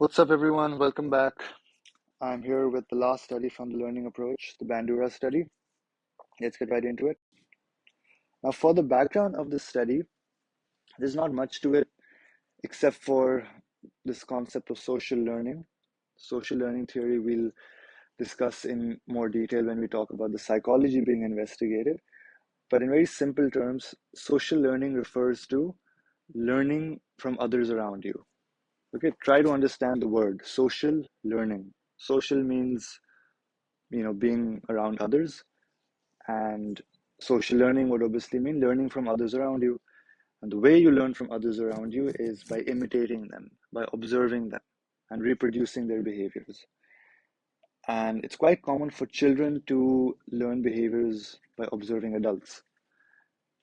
What's up, everyone? Welcome back. I'm here with the last study from the learning approach, the Bandura study. Let's get right into it. Now, for the background of this study, there's not much to it except for this concept of social learning. Social learning theory we'll discuss in more detail when we talk about the psychology being investigated. But in very simple terms, social learning refers to learning from others around you. Okay, try to understand the word social learning. Social means being around others, and social learning would obviously mean learning from others around you. And the way you learn from others around you is by imitating them, by observing them and reproducing their behaviors. And it's quite common for children to learn behaviors by observing adults.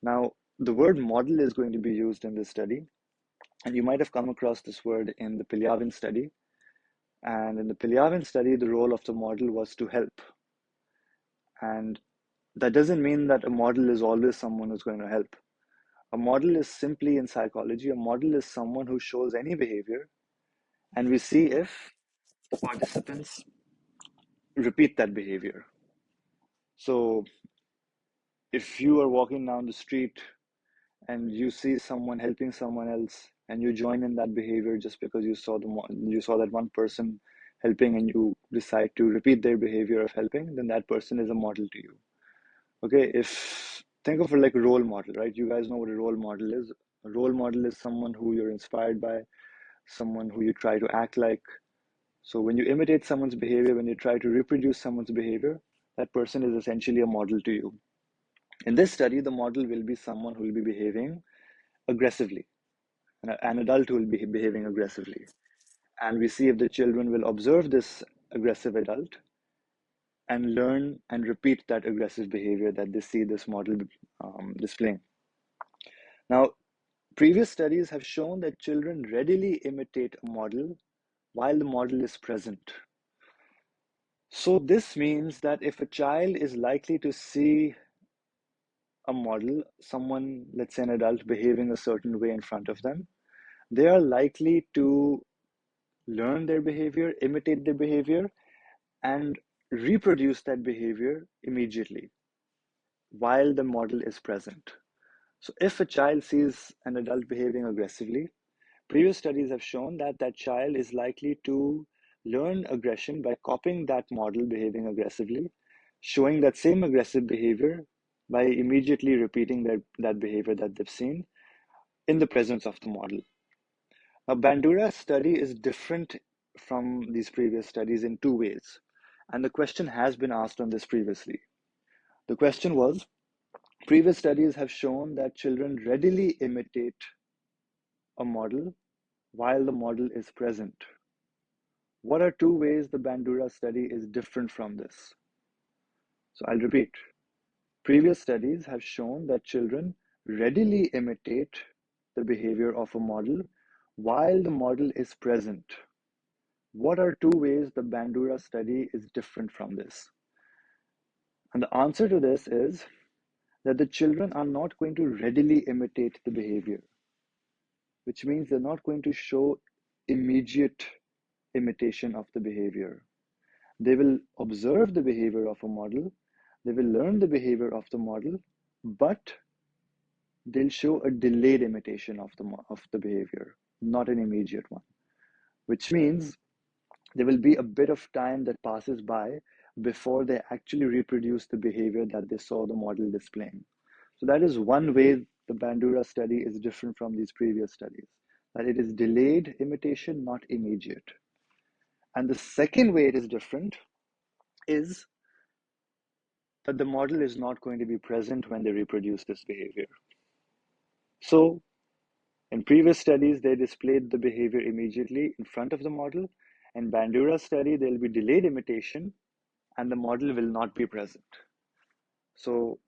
Now, the word model is going to be used in this study, and you might have come across this word in the Pilyavin study. And in the Pilyavin study, the role of the model was to help. And that doesn't mean that a model is always someone who's going to help. A model is simply, in psychology, a model is someone who shows any behavior, and we see if the participants repeat that behavior. So if you are walking down the street and you see someone helping someone else, and you join in that behavior just because you saw that one person helping, and you decide to repeat their behavior of helping, then that person is a model to you. Okay, if think of it like a role model, right? You guys know what a role model is. A role model is someone who you're inspired by, someone who you try to act like. So when you imitate someone's behavior, when you try to reproduce someone's behavior, that person is essentially a model to you. In this study, the model will be someone who will be behaving aggressively, an adult who will be behaving aggressively. And we see if the children will observe this aggressive adult and learn and repeat that aggressive behavior that they see this model displaying. Now, previous studies have shown that children readily imitate a model while the model is present. So this means that if a child is likely to see a model, someone, let's say an adult, behaving a certain way in front of them, they are likely to learn their behavior, imitate their behavior, and reproduce that behavior immediately while the model is present. So if a child sees an adult behaving aggressively, previous studies have shown that that child is likely to learn aggression by copying that model behaving aggressively, showing that same aggressive behavior by immediately repeating that behavior that they've seen in the presence of the model. Now, Bandura's study is different from these previous studies in two ways. And the question has been asked on this previously. The question was, previous studies have shown that children readily imitate a model while the model is present. What are two ways the Bandura study is different from this? So I'll repeat. Previous studies have shown that children readily imitate the behavior of a model while the model is present. What are two ways the Bandura study is different from this? And the answer to this is that the children are not going to readily imitate the behavior, which means they're not going to show immediate imitation of the behavior. They will observe the behavior of a model, they will learn the behavior of the model, but they'll show a delayed imitation of the behavior, not an immediate one, which means there will be a bit of time that passes by before they actually reproduce the behavior that they saw the model displaying. So that is one way the Bandura study is different from these previous studies, that it is delayed imitation, not immediate. And the second way it is different is that the model is not going to be present when they reproduce this behavior. So in previous studies, they displayed the behavior immediately in front of the model. In Bandura's study, there will be delayed imitation and the model will not be present. So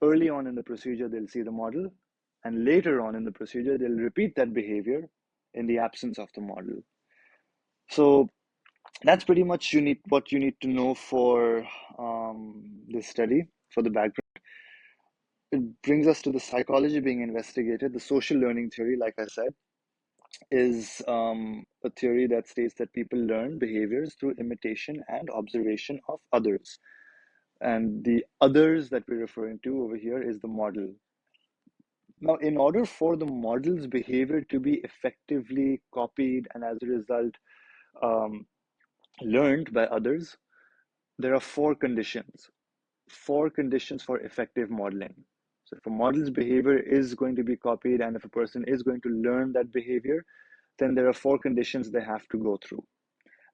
early on in the procedure, they'll see the model, and later on in the procedure, they'll repeat that behavior in the absence of the model. So that's pretty much what you need to know for this study, for the background. It brings us to the psychology being investigated, the social learning theory, like I said. is a theory that states that people learn behaviors through imitation and observation of others. And the others that we're referring to over here is the model. Now, in order for the model's behavior to be effectively copied and as a result um, learned by others, there are four conditions for effective modeling. So if a model's behavior is going to be copied and if a person is going to learn that behavior, then there are four conditions they have to go through.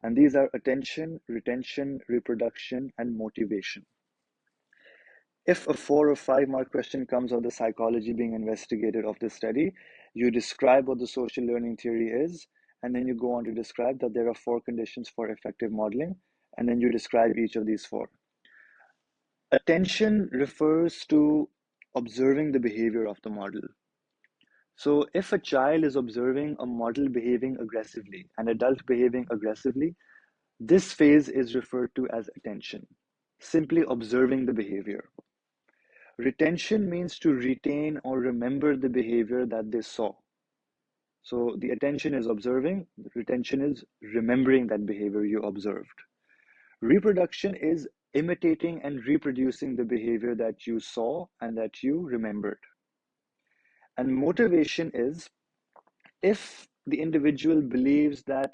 And these are attention, retention, reproduction, and motivation. If a 4 or 5 mark question comes on the psychology being investigated of this study, you describe what the social learning theory is, and then you go on to describe that there are four conditions for effective modeling, and then you describe each of these four. Attention refers to observing the behavior of the model. So if a child is observing a model behaving aggressively, an adult behaving aggressively, this phase is referred to as attention, simply observing the behavior. Retention means to retain or remember the behavior that they saw. So the attention is observing, retention is remembering that behavior you observed. Reproduction is imitating and reproducing the behavior that you saw and that you remembered. And motivation is if the individual believes that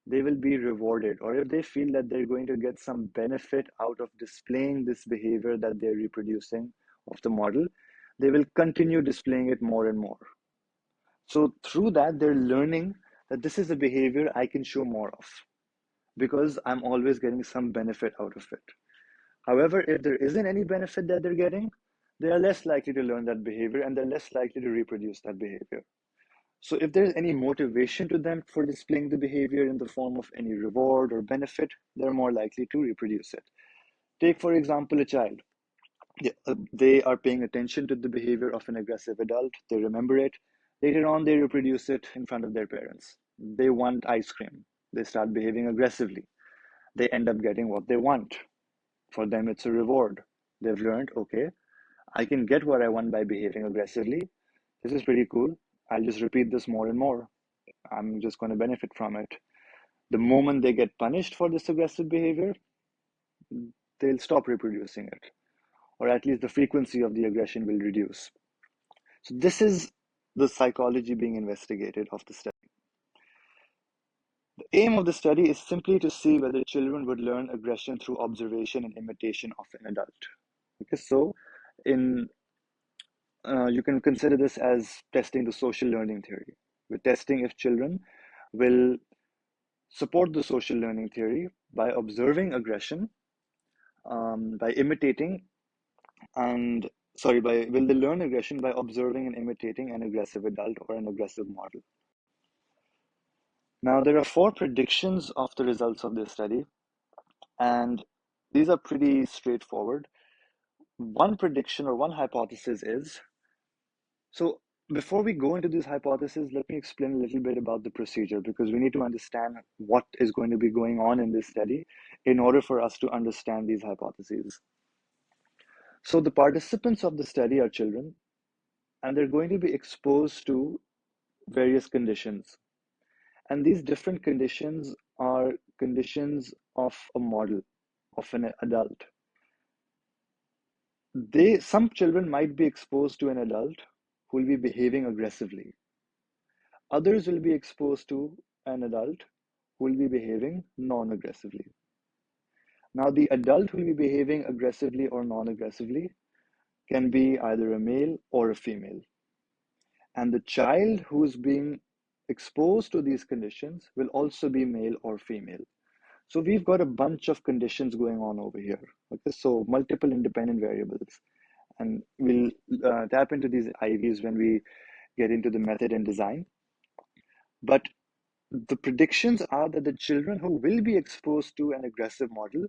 they will be rewarded, or if they feel that they're going to get some benefit out of displaying this behavior that they're reproducing of the model, they will continue displaying it more and more. So through that, they're learning that this is a behavior I can show more of because I'm always getting some benefit out of it. However, if there isn't any benefit that they're getting, they are less likely to learn that behavior and they're less likely to reproduce that behavior. So if there's any motivation to them for displaying the behavior in the form of any reward or benefit, they're more likely to reproduce it. Take, for example, a child. They are paying attention to the behavior of an aggressive adult. They remember it. Later on, they reproduce it in front of their parents. They want ice cream. They start behaving aggressively. They end up getting what they want. For them, it's a reward. They've learned, okay, I can get what I want by behaving aggressively. This is pretty cool. I'll just repeat this more and more. I'm just going to benefit from it. The moment they get punished for this aggressive behavior, they'll stop reproducing it, or at least the frequency of the aggression will reduce. So, this is the psychology being investigated of the study. The aim of the study is simply to see whether children would learn aggression through observation and imitation of an adult. Okay, so in you can consider this as testing the social learning theory. We're testing if children will support the social learning theory by observing aggression, by imitating, and will they learn aggression by observing and imitating an aggressive adult or an aggressive model? Now, there are four predictions of the results of this study, and these are pretty straightforward. One prediction or one hypothesis is so before we go into this hypothesis, let me explain a little bit about the procedure because we need to understand what is going to be going on in this study in order for us to understand these hypotheses. So the participants of the study are children, and they're going to be exposed to various conditions. And these different conditions are conditions of a model, of an adult. Some children might be exposed to an adult who will be behaving aggressively. Others will be exposed to an adult who will be behaving non-aggressively. Now, the adult who will be behaving aggressively or non-aggressively can be either a male or a female. And the child who is being exposed to these conditions will also be male or female. So we've got a bunch of conditions going on over here. Okay, so multiple independent variables. And we'll tap into these IVs when we get into the method and design. But the predictions are that the children who will be exposed to an aggressive model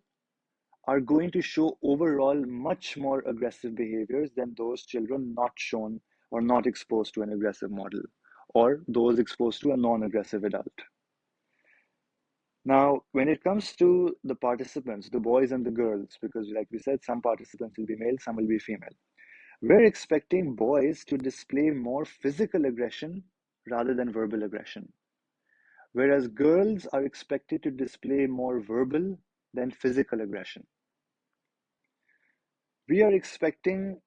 are going to show overall much more aggressive behaviors than those children not shown or not exposed to an aggressive model, or those exposed to a non-aggressive adult. Now, when it comes to the participants, the boys and the girls, because like we said, some participants will be male, some will be female. We're expecting boys to display more physical aggression rather than verbal aggression, whereas girls are expected to display more verbal than physical aggression. We are expecting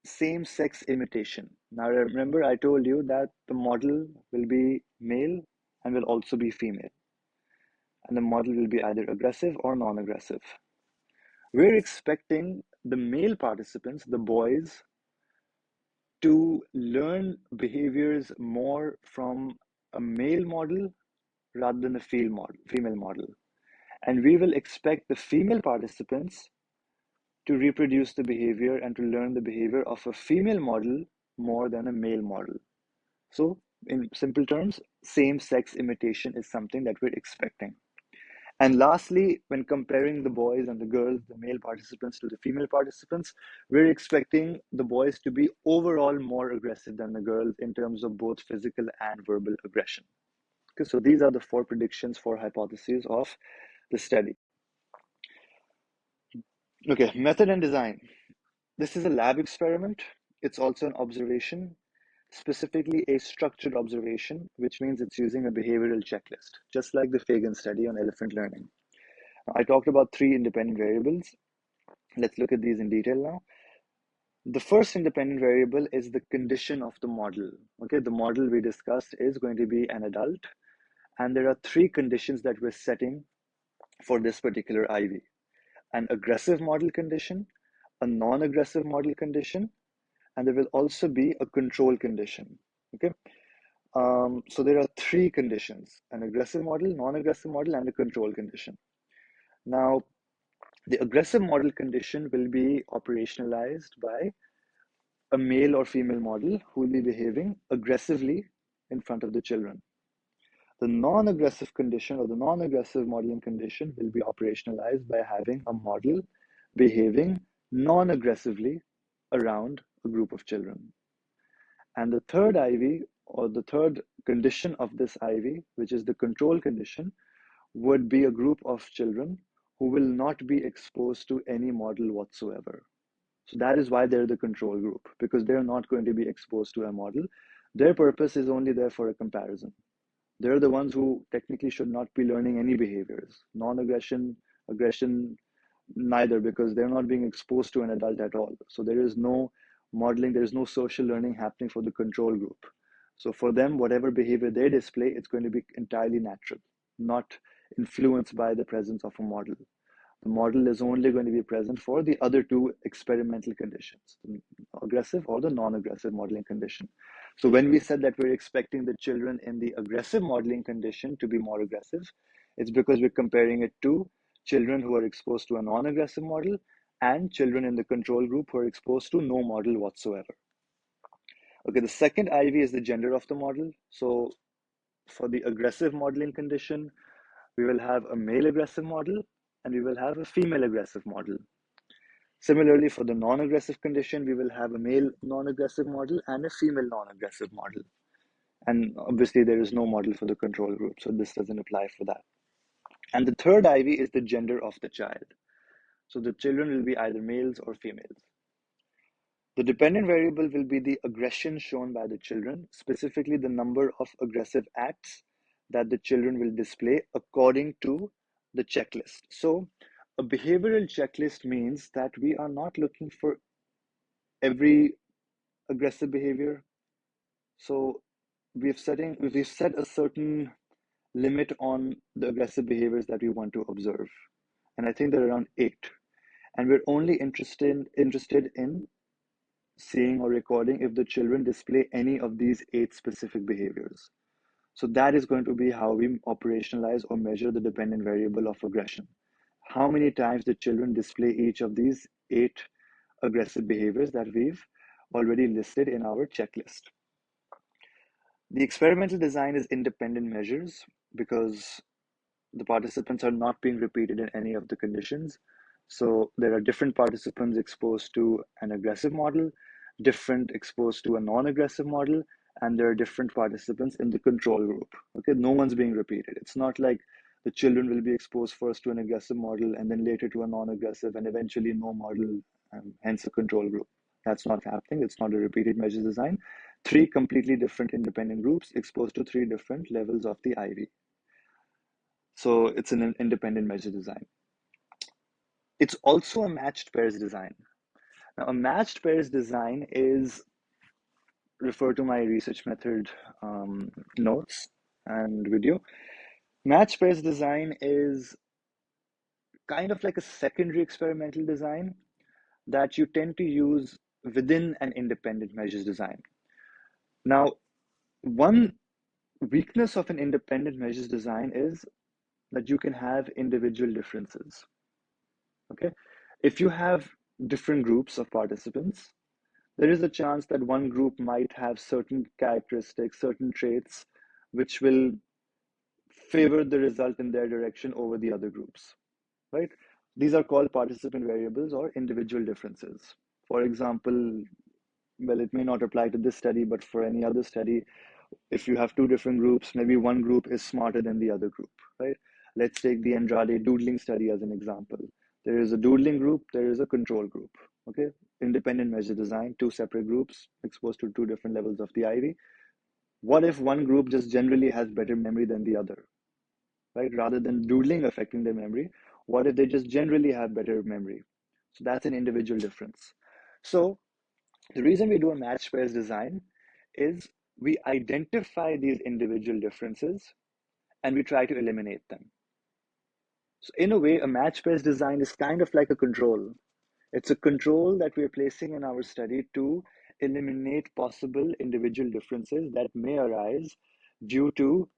same sex imitation. Now, remember, I told you that the model will be male and will also be female, and the model will be either aggressive or non aggressive. We're expecting the male participants, the boys, to learn behaviors more from a male model rather than a female model. And we will expect the female participants to reproduce the behavior and to learn the behavior of a female model more than a male model. So, in simple terms, same sex imitation is something that we're expecting. And lastly, when comparing the boys and the girls, the male participants to the female participants, we're expecting the boys to be overall more aggressive than the girls in terms of both physical and verbal aggression. Okay, so these are the 4 predictions, 4 hypotheses of the study. Okay, method and design. This is a lab experiment. It's also an observation, specifically a structured observation, which means it's using a behavioral checklist, just like the Fagan study on elephant learning. I talked about 3 independent variables. Let's look at these in detail now. The first independent variable is the condition of the model. Okay, the model we discussed is going to be an adult, and there are 3 conditions that we're setting for this particular IV: an aggressive model condition, a non-aggressive model condition, and there will also be a control condition. Okay, so there are 3 conditions: an aggressive model, non-aggressive model, and a control condition. Now, the aggressive model condition will be operationalized by a male or female model who will be behaving aggressively in front of the children. The non-aggressive condition or the non-aggressive modeling condition will be operationalized by having a model behaving non-aggressively around a group of children. And the third IV, or the third condition of this IV, which is the control condition, would be a group of children who will not be exposed to any model whatsoever. So that is why they're the control group, because they're not going to be exposed to a model. Their purpose is only there for a comparison. They're the ones who technically should not be learning any behaviors, non-aggression, aggression, neither, because they're not being exposed to an adult at all. So there is no modeling, there is no social learning happening for the control group. So for them, whatever behavior they display, it's going to be entirely natural, not influenced by the presence of a model. The model is only going to be present for the other 2 experimental conditions, the aggressive or the non-aggressive modeling condition. So when we said that we're expecting the children in the aggressive modeling condition to be more aggressive, it's because we're comparing it to children who are exposed to a non-aggressive model and children in the control group who are exposed to no model whatsoever. Okay, the second IV is the gender of the model. So for the aggressive modeling condition, we will have a male aggressive model and we will have a female aggressive model. Similarly, for the non-aggressive condition, we will have a male non-aggressive model and a female non-aggressive model. And obviously, there is no model for the control group, so this doesn't apply for that. And the third IV is the gender of the child. So the children will be either males or females. The dependent variable will be the aggression shown by the children, specifically the number of aggressive acts that the children will display according to the checklist. So a behavioral checklist means that we are not looking for every aggressive behavior. So we've set a certain limit on the aggressive behaviors that we want to observe. And I think there are around 8. And we're only interested in seeing or recording if the children display any of these 8 specific behaviors. So that is going to be how we operationalize or measure the dependent variable of aggression. How many times the children display each of these 8 aggressive behaviors that we've already listed in our checklist. The experimental design is independent measures because the participants are not being repeated in any of the conditions. So there are different participants exposed to an aggressive model, different exposed to a non-aggressive model, and there are different participants in the control group. Okay, no one's being repeated. It's not like the children will be exposed first to an aggressive model and then later to a non-aggressive and eventually no model, hence a control group. That's not happening. It's not a repeated measures design. three completely different independent groups exposed to three different levels of the IV. So it's an independent measure design. It's also a matched pairs design. Now, a matched pairs design is refer to my research method notes and video. Matched pairs design is kind of like a secondary experimental design that you tend to use within an independent measures design. Now, one weakness of an independent measures design is that you can have individual differences. Okay, if you have different groups of participants, there is a chance that one group might have certain characteristics, certain traits, which will favor the result in their direction over the other groups, right? These are called participant variables or individual differences. For example, well, it may not apply to this study, but for any other study, if you have two different groups, maybe one group is smarter than the other group, right? Let's take the Andrade doodling study as an example. There is a doodling group, there is a control group, okay? Independent measure design, two separate groups exposed to two different levels of the IV. What if one group just generally has better memory than the other, right? Rather than doodling affecting their memory, what if they just generally have better memory? So that's an individual difference. So the reason we do a matched pairs design is we identify these individual differences and we try to eliminate them. So in a way, a matched pairs design is kind of like a control. It's a control that we're placing in our study to eliminate possible individual differences that may arise due to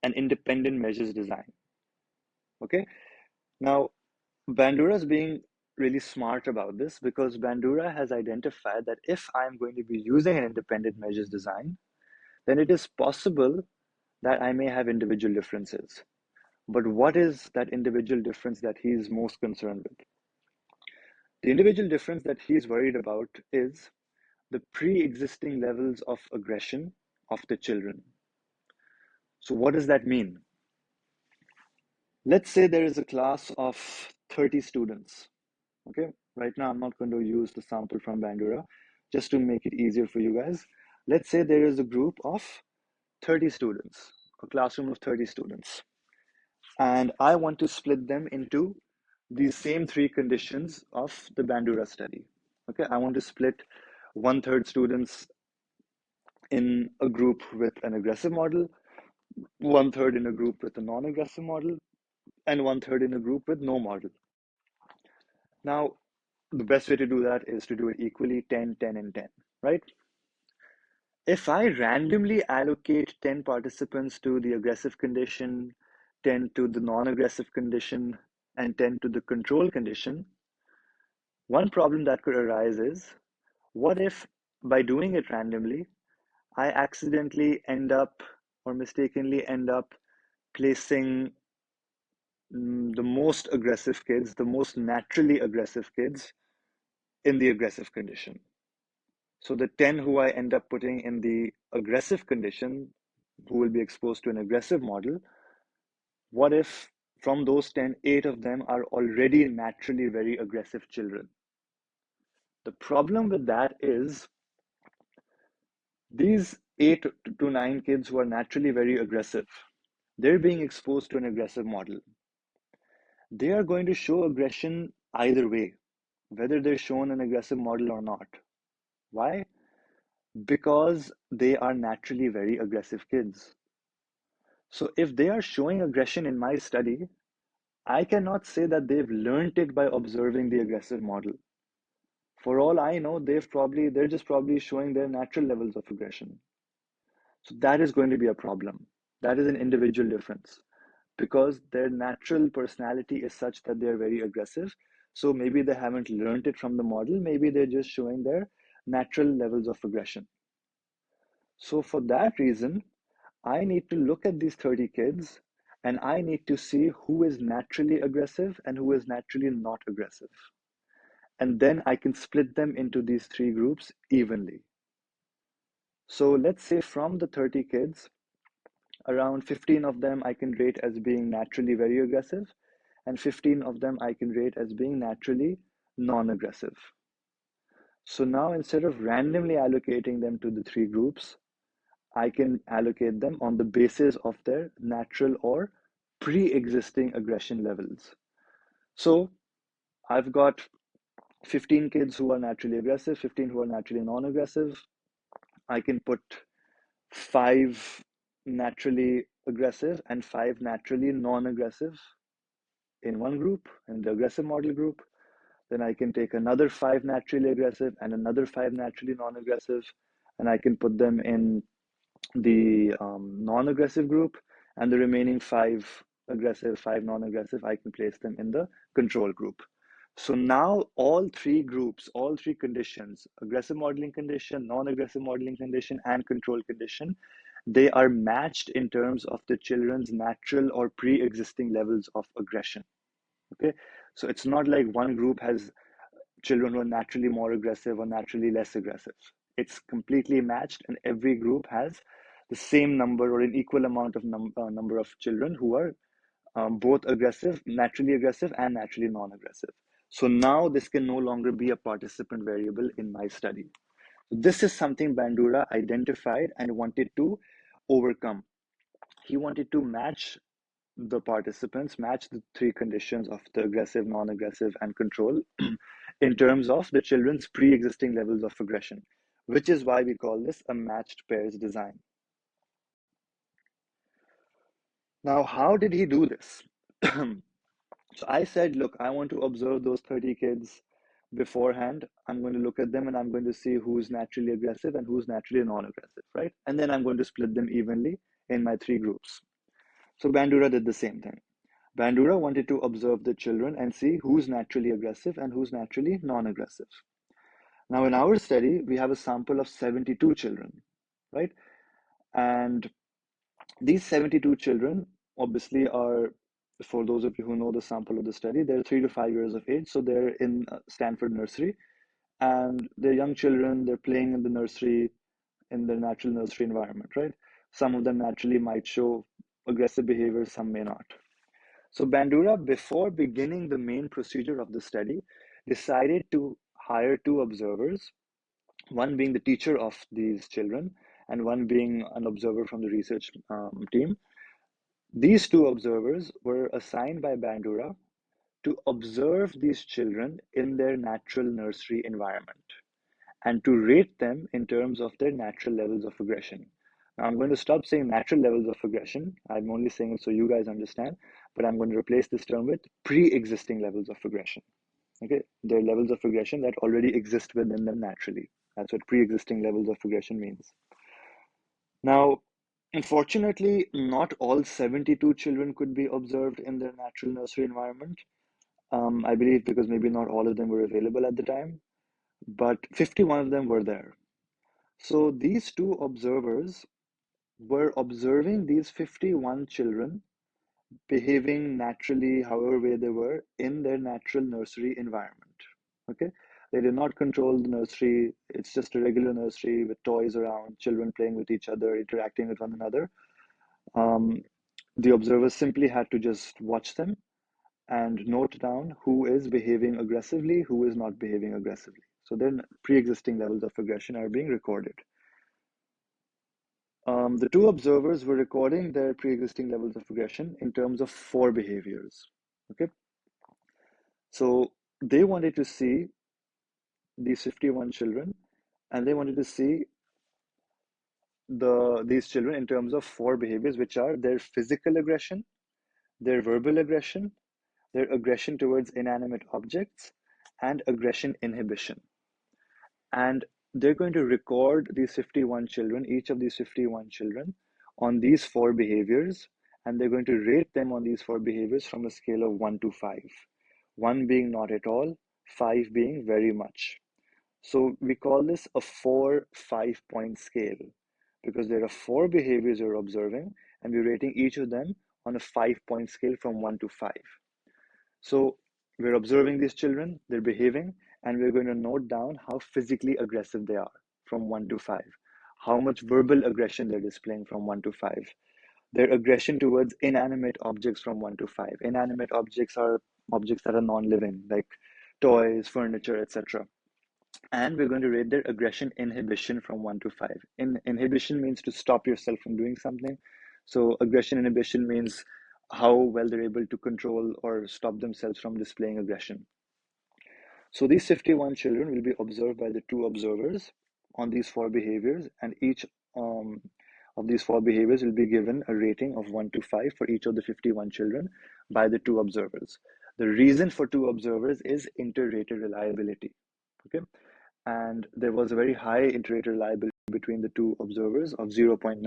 an independent measures design. Okay. Now, Bandura is being really smart about this because Bandura has identified that if I'm going to be using an independent measures design, then it is possible that I may have individual differences. But what is that individual difference that he's most concerned with? The individual difference that he's worried about is the pre-existing levels of aggression of the children. So what does that mean? Let's say there is a class of 30 students. Okay, right now I'm not going to use the sample from Bandura just to make it easier for you guys. Let's say there is a group of 30 students, a classroom of 30 students, and I want to split them into these same three conditions of the Bandura study. Okay, I want to split one third students in a group with an aggressive model, one third in a group with a non-aggressive model, and one third in a group with no model. Now, the best way to do that is to do it equally 10, 10, and 10, right? If I randomly allocate 10 participants to the aggressive condition, 10 to the non-aggressive condition, and 10 to the control condition, one problem that could arise is, what if by doing it randomly, I accidentally end up or mistakenly end up placing the most aggressive kids, the most naturally aggressive kids in the aggressive condition. So the 10 who I end up putting in the aggressive condition, who will be exposed to an aggressive model, what if from those 10, 8 of them are already naturally very aggressive children? The problem with that is these 8 to 9 kids who are naturally very aggressive, they're being exposed to an aggressive model. They are going to show aggression either way, whether they're shown an aggressive model or not. Why? Because they are naturally very aggressive kids. So if they are showing aggression in my study, I cannot say that they've learned it by observing the aggressive model. For all I know, they're just probably showing their natural levels of aggression. So that is going to be a problem. That is an individual difference because their natural personality is such that they're very aggressive. So maybe they haven't learned it from the model. Maybe they're just showing their natural levels of aggression. So for that reason, I need to look at these 30 kids and I need to see who is naturally aggressive and who is naturally not aggressive. And then I can split them into these three groups evenly. So let's say from the 30 kids, around 15 of them I can rate as being naturally very aggressive, and 15 of them I can rate as being naturally non aggressive. So now instead of randomly allocating them to the three groups, I can allocate them on the basis of their natural or pre-existing aggression levels. So I've got 15 kids who are naturally aggressive, 15 who are naturally non-aggressive. I can put 5 naturally aggressive and 5 naturally non-aggressive in one group, in the aggressive model group. Then I can take another 5 naturally aggressive and another 5 naturally non-aggressive, and I can put them in the non-aggressive group, and the remaining 5 aggressive, 5 non-aggressive, I can place them in the control group. So now all three groups, all three conditions, aggressive modeling condition, non-aggressive modeling condition, and control condition, they are matched in terms of the children's natural or pre-existing levels of aggression. Okay, so it's not like one group has children who are naturally more aggressive or naturally less aggressive. It's completely matched, and every group has the same number or an equal amount of number of children who are both naturally aggressive and naturally non-aggressive. So now this can no longer be a participant variable in my study. This is something Bandura identified and wanted to overcome. He wanted to match the participants, match the three conditions of the aggressive, non-aggressive, and control in terms of the children's pre-existing levels of aggression, which is why we call this a matched pairs design. Now, how did he do this? So I said, look, I want to observe those 30 kids beforehand. I'm going to look at them and I'm going to see who's naturally aggressive and who's naturally non-aggressive, right? And then I'm going to split them evenly in my three groups. So Bandura did the same thing. Bandura wanted to observe the children and see who's naturally aggressive and who's naturally non-aggressive. Now, in our study, we have a sample of 72 children, right? And these 72 children obviously are, for those of you who know the sample of the study, they're 3 to 5 years of age. So they're in Stanford nursery, and they're young children. They're playing in the nursery, in the natural nursery environment, right? Some of them naturally might show aggressive behavior, some may not. So Bandura, before beginning the main procedure of the study, decided to hire 2 observers, one being the teacher of these children and one being an observer from the research team. These 2 observers were assigned by Bandura to observe these children in their natural nursery environment and to rate them in terms of their natural levels of aggression. Now, I'm going to stop saying natural levels of aggression. I'm only saying it so you guys understand, but I'm going to replace this term with pre-existing levels of aggression. Okay, they're levels of aggression that already exist within them naturally. That's what pre-existing levels of aggression means. Now, unfortunately, not all 72 children could be observed in their natural nursery environment. I believe because maybe not all of them were available at the time, but 51 of them were there. So these 2 observers were observing these 51 children behaving naturally, however way they were, in their natural nursery environment. Okay, they did not control the nursery. It's just a regular nursery with toys around, children playing with each other, interacting with one another. Um, the observers simply had to just watch them and note down who is behaving aggressively, who is not behaving aggressively. So then pre-existing levels of aggression are being recorded. The 2 observers were recording their pre-existing levels of aggression in terms of 4 behaviors. Okay, so they wanted to see these 51 children, and they wanted to see these children in terms of 4 behaviors, which are their physical aggression, their verbal aggression, their aggression towards inanimate objects, and aggression inhibition. And they're going to record these 51 children, each of these 51 children, on these 4 behaviors, and they're going to rate them on these 4 behaviors from a scale of 1 to 5. 1 being not at all, 5 being very much. So we call this a 4-5 point scale because there are 4 behaviors you're observing, and we're rating each of them on a 5 point scale from 1 to 5. So we're observing these children, they're behaving, and we're going to note down how physically aggressive they are from 1 to 5, how much verbal aggression they're displaying from 1 to 5, their aggression towards inanimate objects from 1 to 5. Inanimate objects are objects that are non living, like toys, furniture, etc. And we're going to rate their aggression inhibition from 1 to 5. Inhibition means to stop yourself from doing something. So aggression inhibition means how well they're able to control or stop themselves from displaying aggression. So these 51 children will be observed by the two observers on these four behaviors, and each um, of these four behaviors will be given a rating of 1 to 5 for each of the 51 children by the two observers. The reason for two observers is inter-rater reliability. Okay, and there was a very high inter-rater reliability between the two observers of 0.9,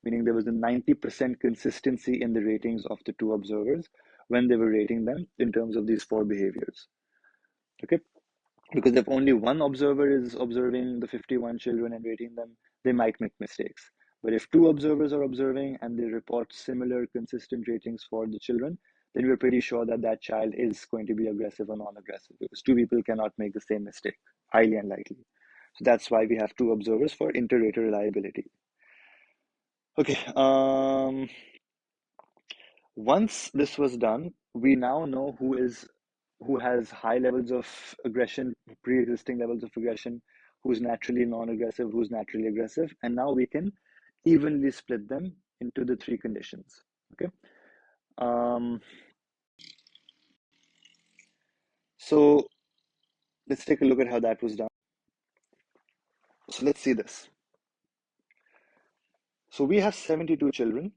meaning there was a 90% consistency in the ratings of the two observers when they were rating them in terms of these four behaviors. Okay, because if only one observer is observing the 51 children and rating them, they might make mistakes. But if two observers are observing and they report similar consistent ratings for the children, then we're pretty sure that that child is going to be aggressive or non-aggressive, because two people cannot make the same mistake, highly unlikely. So that's why we have two observers for inter-rater reliability. Okay, once this was done, we now know who has high levels of aggression, pre-existing levels of aggression, who's naturally non-aggressive, who's naturally aggressive, and now we can evenly split them into the three conditions. Okay. Um, so let's take a look at how that was done. So let's see this. So we have 72 children,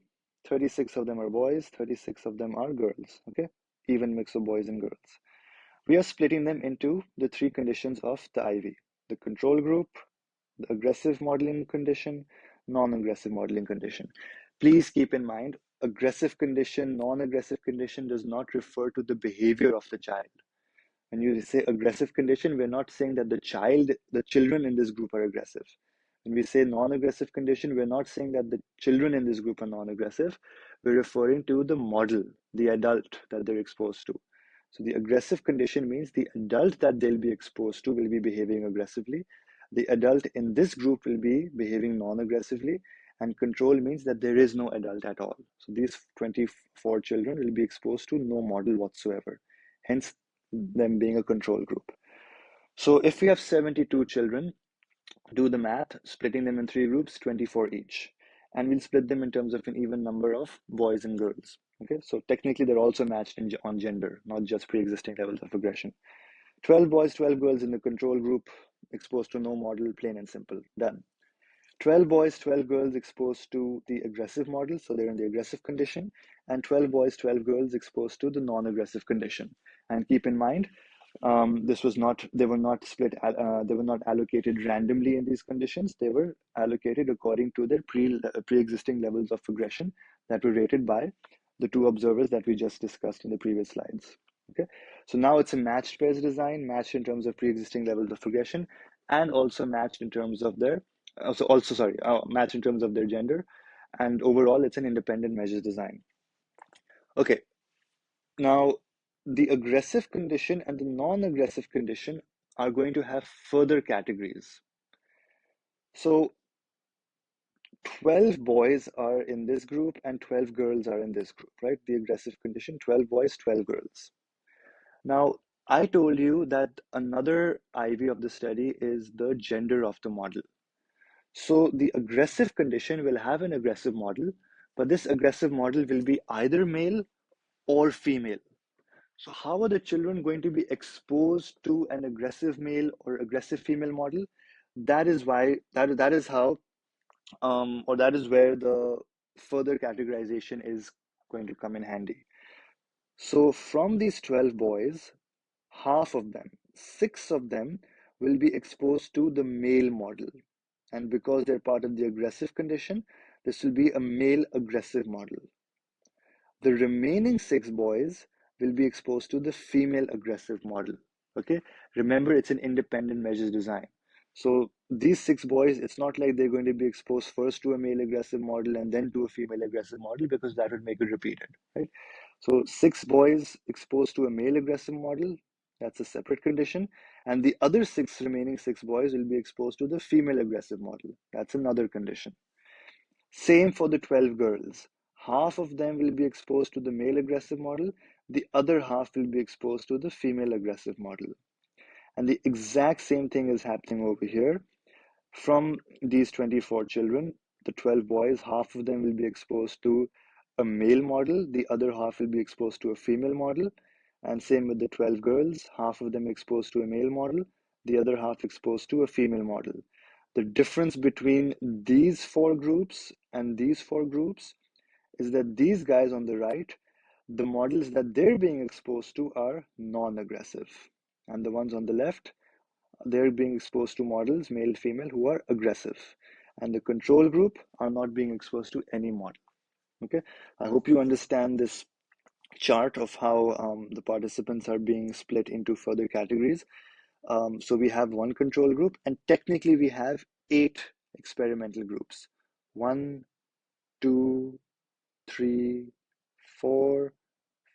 36 of them are boys, 36 of them are girls. Okay, even mix of boys and girls. We are splitting them into the three conditions of the IV: the control group, the aggressive modeling condition, non-aggressive modeling condition. Please keep in mind, aggressive condition, non-aggressive condition does not refer to the behavior of the child. When you say aggressive condition, we're not saying that the children in this group are aggressive. When we say non-aggressive condition, we're not saying that the children in this group are non-aggressive. We're referring to the model, the adult that they're exposed to. So the aggressive condition means the adult that they'll be exposed to will be behaving aggressively. The adult in this group will be behaving non-aggressively, and control means that there is no adult at all. So these 24 children will be exposed to no model whatsoever. Hence, them being a control group. So if we have 72 children, do the math, splitting them in three groups, 24 each. And we'll split them in terms of an even number of boys and girls. Okay, so technically they're also matched on gender, not just pre-existing levels of aggression. 12 boys, 12 girls in the control group, exposed to no model, plain and simple, done. 12 boys, 12 girls exposed to the aggressive model, so they're in the aggressive condition, and 12 boys, 12 girls exposed to the non-aggressive condition. And keep in mind, they were not they were not allocated randomly in these conditions. They were allocated according to their pre-existing levels of aggression that were rated by the two observers that we just discussed in the previous slides. Okay, so now it's a matched pairs design, matched in terms of pre-existing levels of aggression, and also matched in terms of their matched in terms of their gender, and overall it's an independent measures design. Okay, now the aggressive condition and the non-aggressive condition are going to have further categories. So 12 boys are in this group and 12 girls are in this group, right? The aggressive condition, 12 boys, 12 girls. Now, I told you that another IV of the study is the gender of the model. So the aggressive condition will have an aggressive model, but this aggressive model will be either male or female. So how are the children going to be exposed to an aggressive male or aggressive female model? That is why that is how or that is where the further categorization is going to come in handy. So from these 12 boys, half of them, six of them, will be exposed to the male model. And because they're part of the aggressive condition, this will be a male aggressive model. The remaining six boys will be exposed to the female aggressive model. Okay, remember it's an independent measures design. So these six boys, it's not like they're going to be exposed first to a male aggressive model and then to a female aggressive model, because that would make it repeated, right? So six boys exposed to a male aggressive model, that's a separate condition, and the other remaining six boys will be exposed to the female aggressive model. That's another condition. Same for the 12 girls. Half of them will be exposed to the male aggressive model, the other half will be exposed to the female aggressive model. And the exact same thing is happening over here. From these 24 children, the 12 boys, half of them will be exposed to a male model, the other half will be exposed to a female model. And same with the 12 girls, half of them exposed to a male model, the other half exposed to a female model. The difference between these four groups and these four groups is that these guys on the right, the models that they're being exposed to are non-aggressive. And the ones on the left, they're being exposed to models, male, female, who are aggressive. And the control group are not being exposed to any model. Okay, I hope you understand this chart of how the participants are being split into further categories. So we have one control group, and technically we have 8 experimental groups. 1, 2, 3, 4,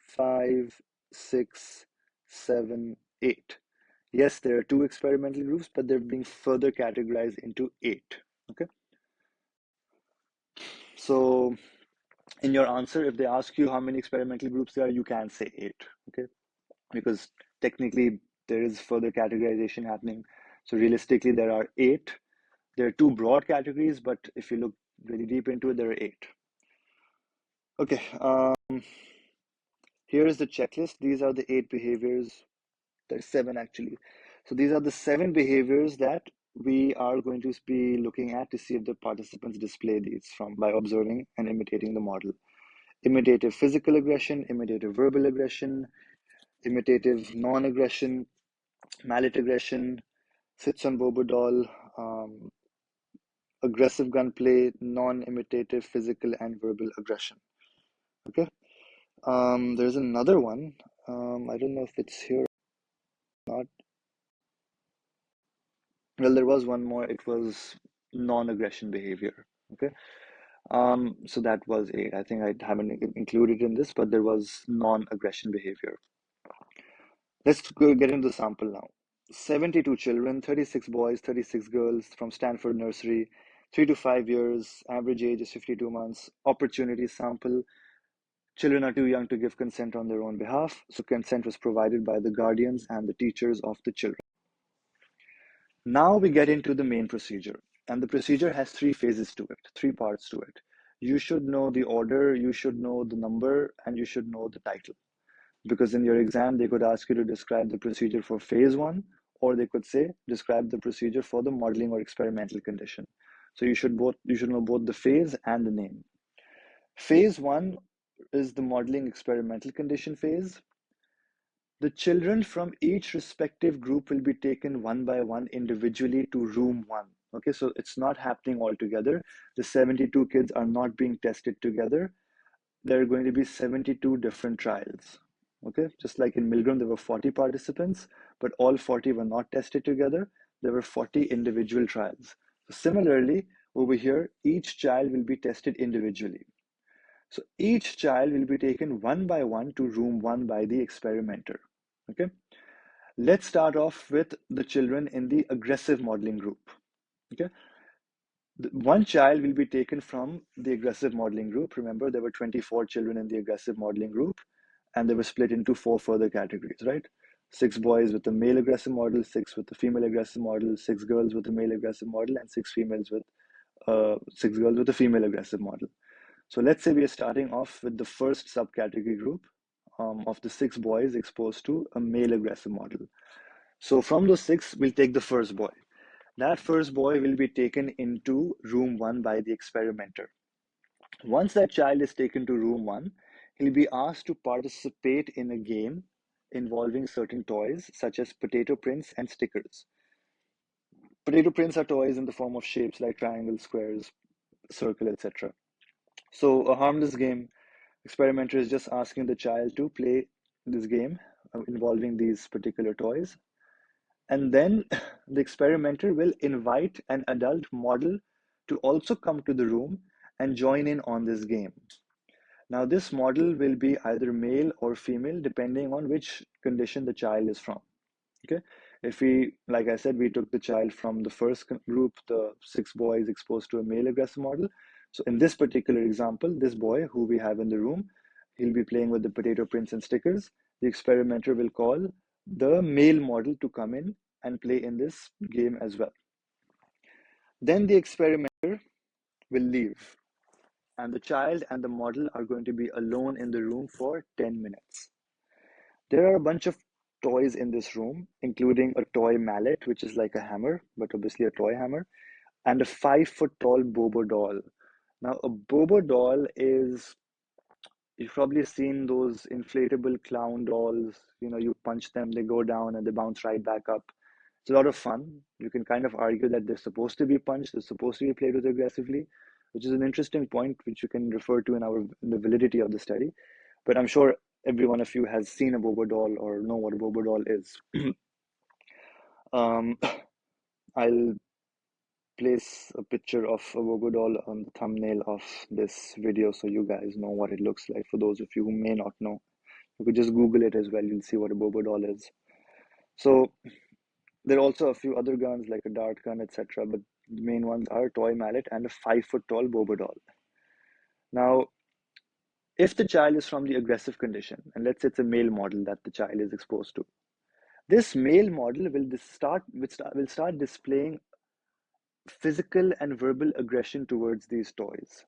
5, 6, 7, 8. Yes, there are 2 experimental groups, but they're being further categorized into 8. Okay. So in your answer, if they ask you how many experimental groups there are, you can say 8. Okay. Because technically there is further categorization happening. So realistically, there are 8. There are 2 broad categories, but if you look really deep into it, there are 8. Okay. Here is the checklist. These are the 8 behaviors. There's 7 actually. So these are the 7 behaviors that we are going to be looking at to see if the participants display these from by observing and imitating the model. Imitative physical aggression, imitative verbal aggression, imitative non-aggression, mallet aggression, sits on bobo doll, aggressive gunplay, non-imitative physical and verbal aggression. Okay. There's another one. I don't know if it's here or not. Well, there was one more. It was non-aggression behavior. Okay. So that was 8. I think I haven't included in this, but there was non-aggression behavior. Let's go get into the sample now. 72 children, 36 boys, 36 girls from Stanford Nursery, 3 to 5 years, average age is 52 months, opportunity sample. Children are too young to give consent on their own behalf, so consent was provided by the guardians and the teachers of the children. Now we get into the main procedure, and the procedure has 3 phases to it, 3 parts to it. You should know the order, you should know the number, and you should know the title. Because in your exam, they could ask you to describe the procedure for phase 1, or they could say, describe the procedure for the modeling or experimental condition. So you should know both the phase and the name. Phase 1 is the modeling experimental condition phase. The children from each respective group will be taken one by one individually to room 1. Okay, so it's not happening all together. The 72 kids are not being tested together. There are going to be 72 different trials. Okay, just like in Milgram, there were 40 participants, but all 40 were not tested together. There were 40 individual trials. So similarly, over here, each child will be tested individually. So each child will be taken one by one to room 1 by the experimenter. Okay, let's start off with the children in the aggressive modeling group. Okay, one child will be taken from the aggressive modeling group. Remember, there were 24 children in the aggressive modeling group, and they were split into 4 further categories, right? 6 boys with the male aggressive model, 6 with the female aggressive model, 6 girls with the male aggressive model, and 6 females with 6 girls with the female aggressive model. So let's say we are starting off with the first subcategory group of the 6 boys exposed to a male aggressive model. So from those 6, we'll take the first boy. That first boy will be taken into room 1 by the experimenter. Once that child is taken to room 1, he'll be asked to participate in a game involving certain toys such as potato prints and stickers. Potato prints are toys in the form of shapes like triangles, squares, circle, etc. So a harmless game. Experimenter is just asking the child to play this game involving these particular toys. And then the experimenter will invite an adult model to also come to the room and join in on this game. Now, this model will be either male or female depending on which condition the child is from. Okay, if we, like I said, we took the child from the first group, the 6 boys exposed to a male aggressive model. So in this particular example, this boy who we have in the room, he'll be playing with the potato prints and stickers. The experimenter will call the male model to come in and play in this game as well. Then the experimenter will leave, and the child and the model are going to be alone in the room for 10 minutes. There are a bunch of toys in this room, including a toy mallet, which is like a hammer, but obviously a toy hammer, and a 5 foot tall Bobo doll. Now, a Bobo doll is, you've probably seen those inflatable clown dolls. You know, you punch them, they go down and they bounce right back up. It's a lot of fun. You can kind of argue that they're supposed to be punched, they're supposed to be played with aggressively, which is an interesting point which you can refer to in the validity of the study. But I'm sure every one of you has seen a Bobo doll or know what a Bobo doll is. um, I'll place a picture of a Bobo doll on the thumbnail of this video so you guys know what it looks like. For those of you who may not know, you could just Google it as well. You'll see what a Bobo doll is. So there are also a few other guns like a dart gun, etc. But the main ones are a toy mallet and a 5 foot tall Bobo doll. Now, if the child is from the aggressive condition, and let's say it's a male model that the child is exposed to, this male model will start displaying physical and verbal aggression towards these toys.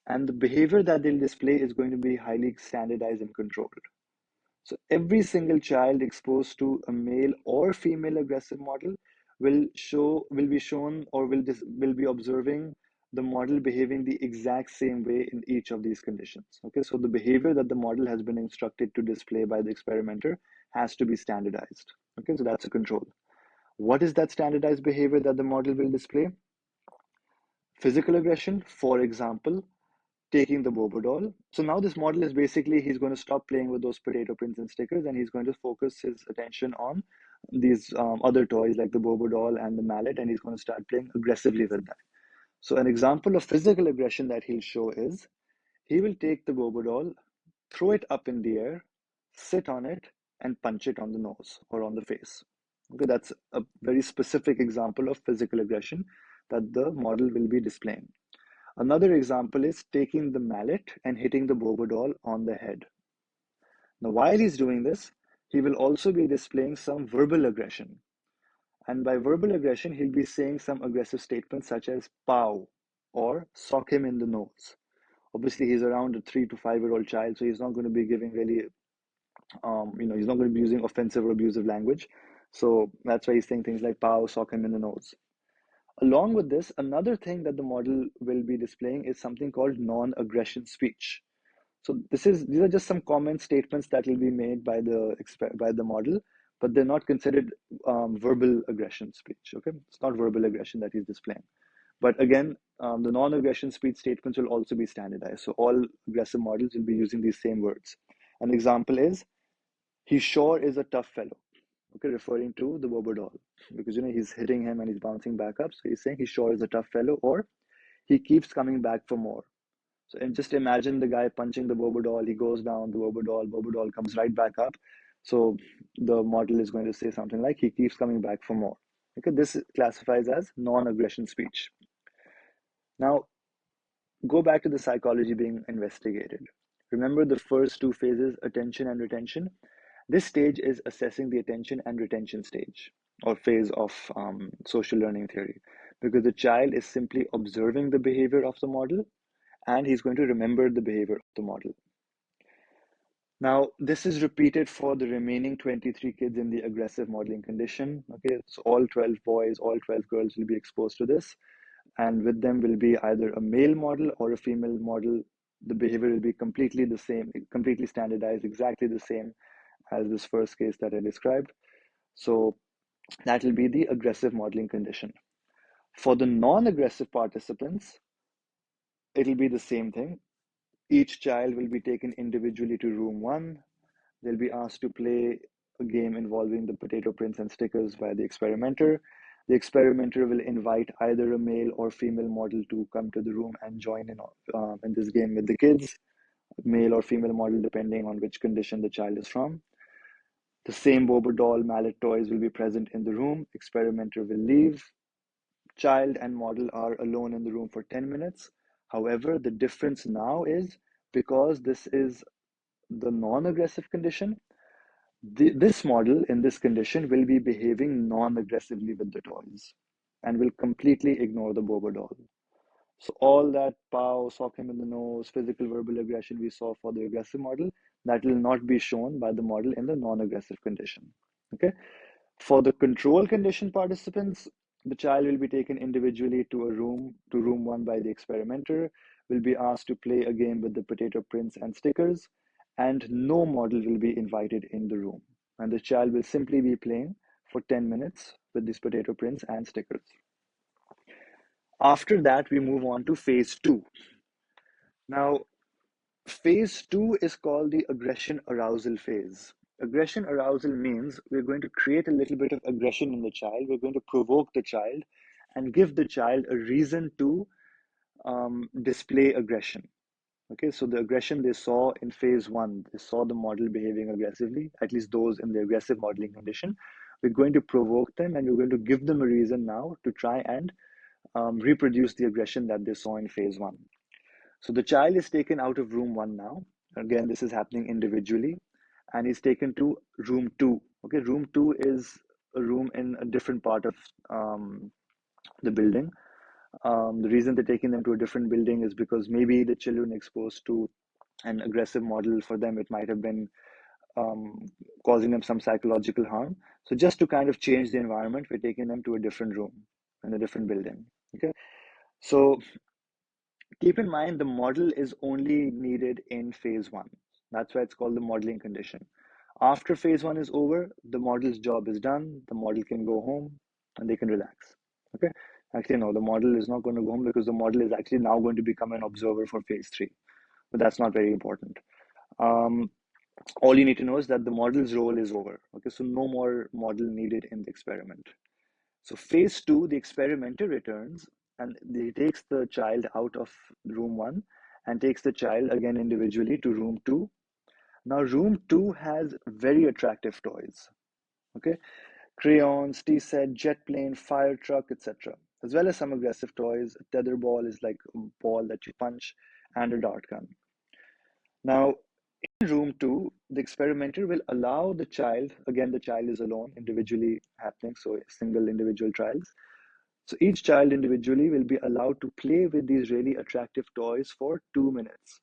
And the behavior that they'll display is going to be highly standardized and controlled. So every single child exposed to a male or female aggressive model will be shown or will be observing the model behaving the exact same way in each of these conditions. Okay, so the behavior that the model has been instructed to display by the experimenter has to be standardized. Okay, so that's a control. What is that standardized behavior that the model will display? Physical aggression, for example, taking the Bobo doll. So now this model is basically, he's going to stop playing with those potato prints and stickers, and he's going to focus his attention on these other toys like the Bobo doll and the mallet, and he's going to start playing aggressively with that. So an example of physical aggression that he'll show is, he will take the Bobo doll, throw it up in the air, sit on it, and punch it on the nose or on the face. Okay, that's a very specific example of physical aggression that the model will be displaying. Another example is taking the mallet and hitting the Bobo doll on the head. Now, while he's doing this, he will also be displaying some verbal aggression. And by verbal aggression, he'll be saying some aggressive statements such as pow or sock him in the nose. Obviously, he's around a 3 to 5 year old child, so he's not going to be giving really, he's not going to be using offensive or abusive language. So that's why he's saying things like pow, sock him in the nose. Along with this, another thing that the model will be displaying is something called non-aggression speech. So these are just some common statements that will be made by the model, but they're not considered verbal aggression speech. Okay, it's not verbal aggression that he's displaying. But again, the non-aggression speech statements will also be standardized. So all aggressive models will be using these same words. An example is, he sure is a tough fellow. Okay, referring to the Bobo doll, because he's hitting him and he's bouncing back up. So he's saying he sure is a tough fellow, or he keeps coming back for more. So and just imagine the guy punching the Bobo doll, he goes down, the Bobo doll comes right back up. So the model is going to say something like, he keeps coming back for more. Okay, this classifies as non-aggression speech. Now, go back to the psychology being investigated. Remember the first two phases, attention and retention? This stage is assessing the attention and retention stage or phase of social learning theory, because the child is simply observing the behavior of the model and he's going to remember the behavior of the model. Now, this is repeated for the remaining 23 kids in the aggressive modeling condition. Okay, so all 12 boys, all 12 girls will be exposed to this, and with them will be either a male model or a female model. The behavior will be completely the same, completely standardized, exactly the same as this first case that I described. So that will be the aggressive modeling condition. For the non-aggressive participants, it'll be the same thing. Each child will be taken individually to room one. They'll be asked to play a game involving the potato prints and stickers by the experimenter. The experimenter will invite either a male or female model to come to the room and join in this game with the kids, male or female model, depending on which condition the child is from. The same Bobo doll mallet toys will be present in the room. Experimenter will leave. Child and model are alone in the room for 10 minutes. However, the difference now is, because this is the non-aggressive condition, This model in this condition will be behaving non-aggressively with the toys and will completely ignore the Bobo doll. So all that pow, sock him in the nose, physical verbal aggression we saw for the aggressive model, that will not be shown by the model in the non-aggressive condition. Okay. For the control condition participants, the child will be taken individually to room one by the experimenter, will be asked to play a game with the potato prints and stickers, and no model will be invited in the room. And the child will simply be playing for 10 minutes with these potato prints and stickers. After that, we move on to phase two. Now, phase two is called the aggression arousal phase. Aggression arousal means we're going to create a little bit of aggression in the child. We're going to provoke the child and give the child a reason to display aggression. Okay, so the aggression they saw in phase one, they saw the model behaving aggressively, at least those in the aggressive modeling condition. We're going to provoke them and we're going to give them a reason now to try and reproduce the aggression that they saw in phase one. So the child is taken out of room one now. Again, this is happening individually, and he's taken to room two. Okay, room two is a room in a different part of the building. The reason they're taking them to a different building is because maybe the children exposed to an aggressive model, for them, it might have been causing them some psychological harm. So just to kind of change the environment, we're taking them to a different room in a different building. Okay, so keep in mind the model is only needed in phase one. That's why it's called the modeling condition. After phase one is over, the model's job is done. The model can go home and they can relax. Okay. Actually, no, the model is not going to go home because the model is actually now going to become an observer for phase three. But that's not very important. Um, all you need to know is that the model's role is over. Okay. So no more model needed in the experiment. So phase two, the experimenter returns and he takes the child out of room one and takes the child again individually to room two. Now room two has very attractive toys, okay? Crayons, tea set, jet plane, fire truck, etc. As well as some aggressive toys. A tether ball is like a ball that you punch, and a dart gun. Now in room two, the experimenter will allow the child, again the child is alone, individually happening, so single individual trials. So each child individually will be allowed to play with these really attractive toys for 2 minutes.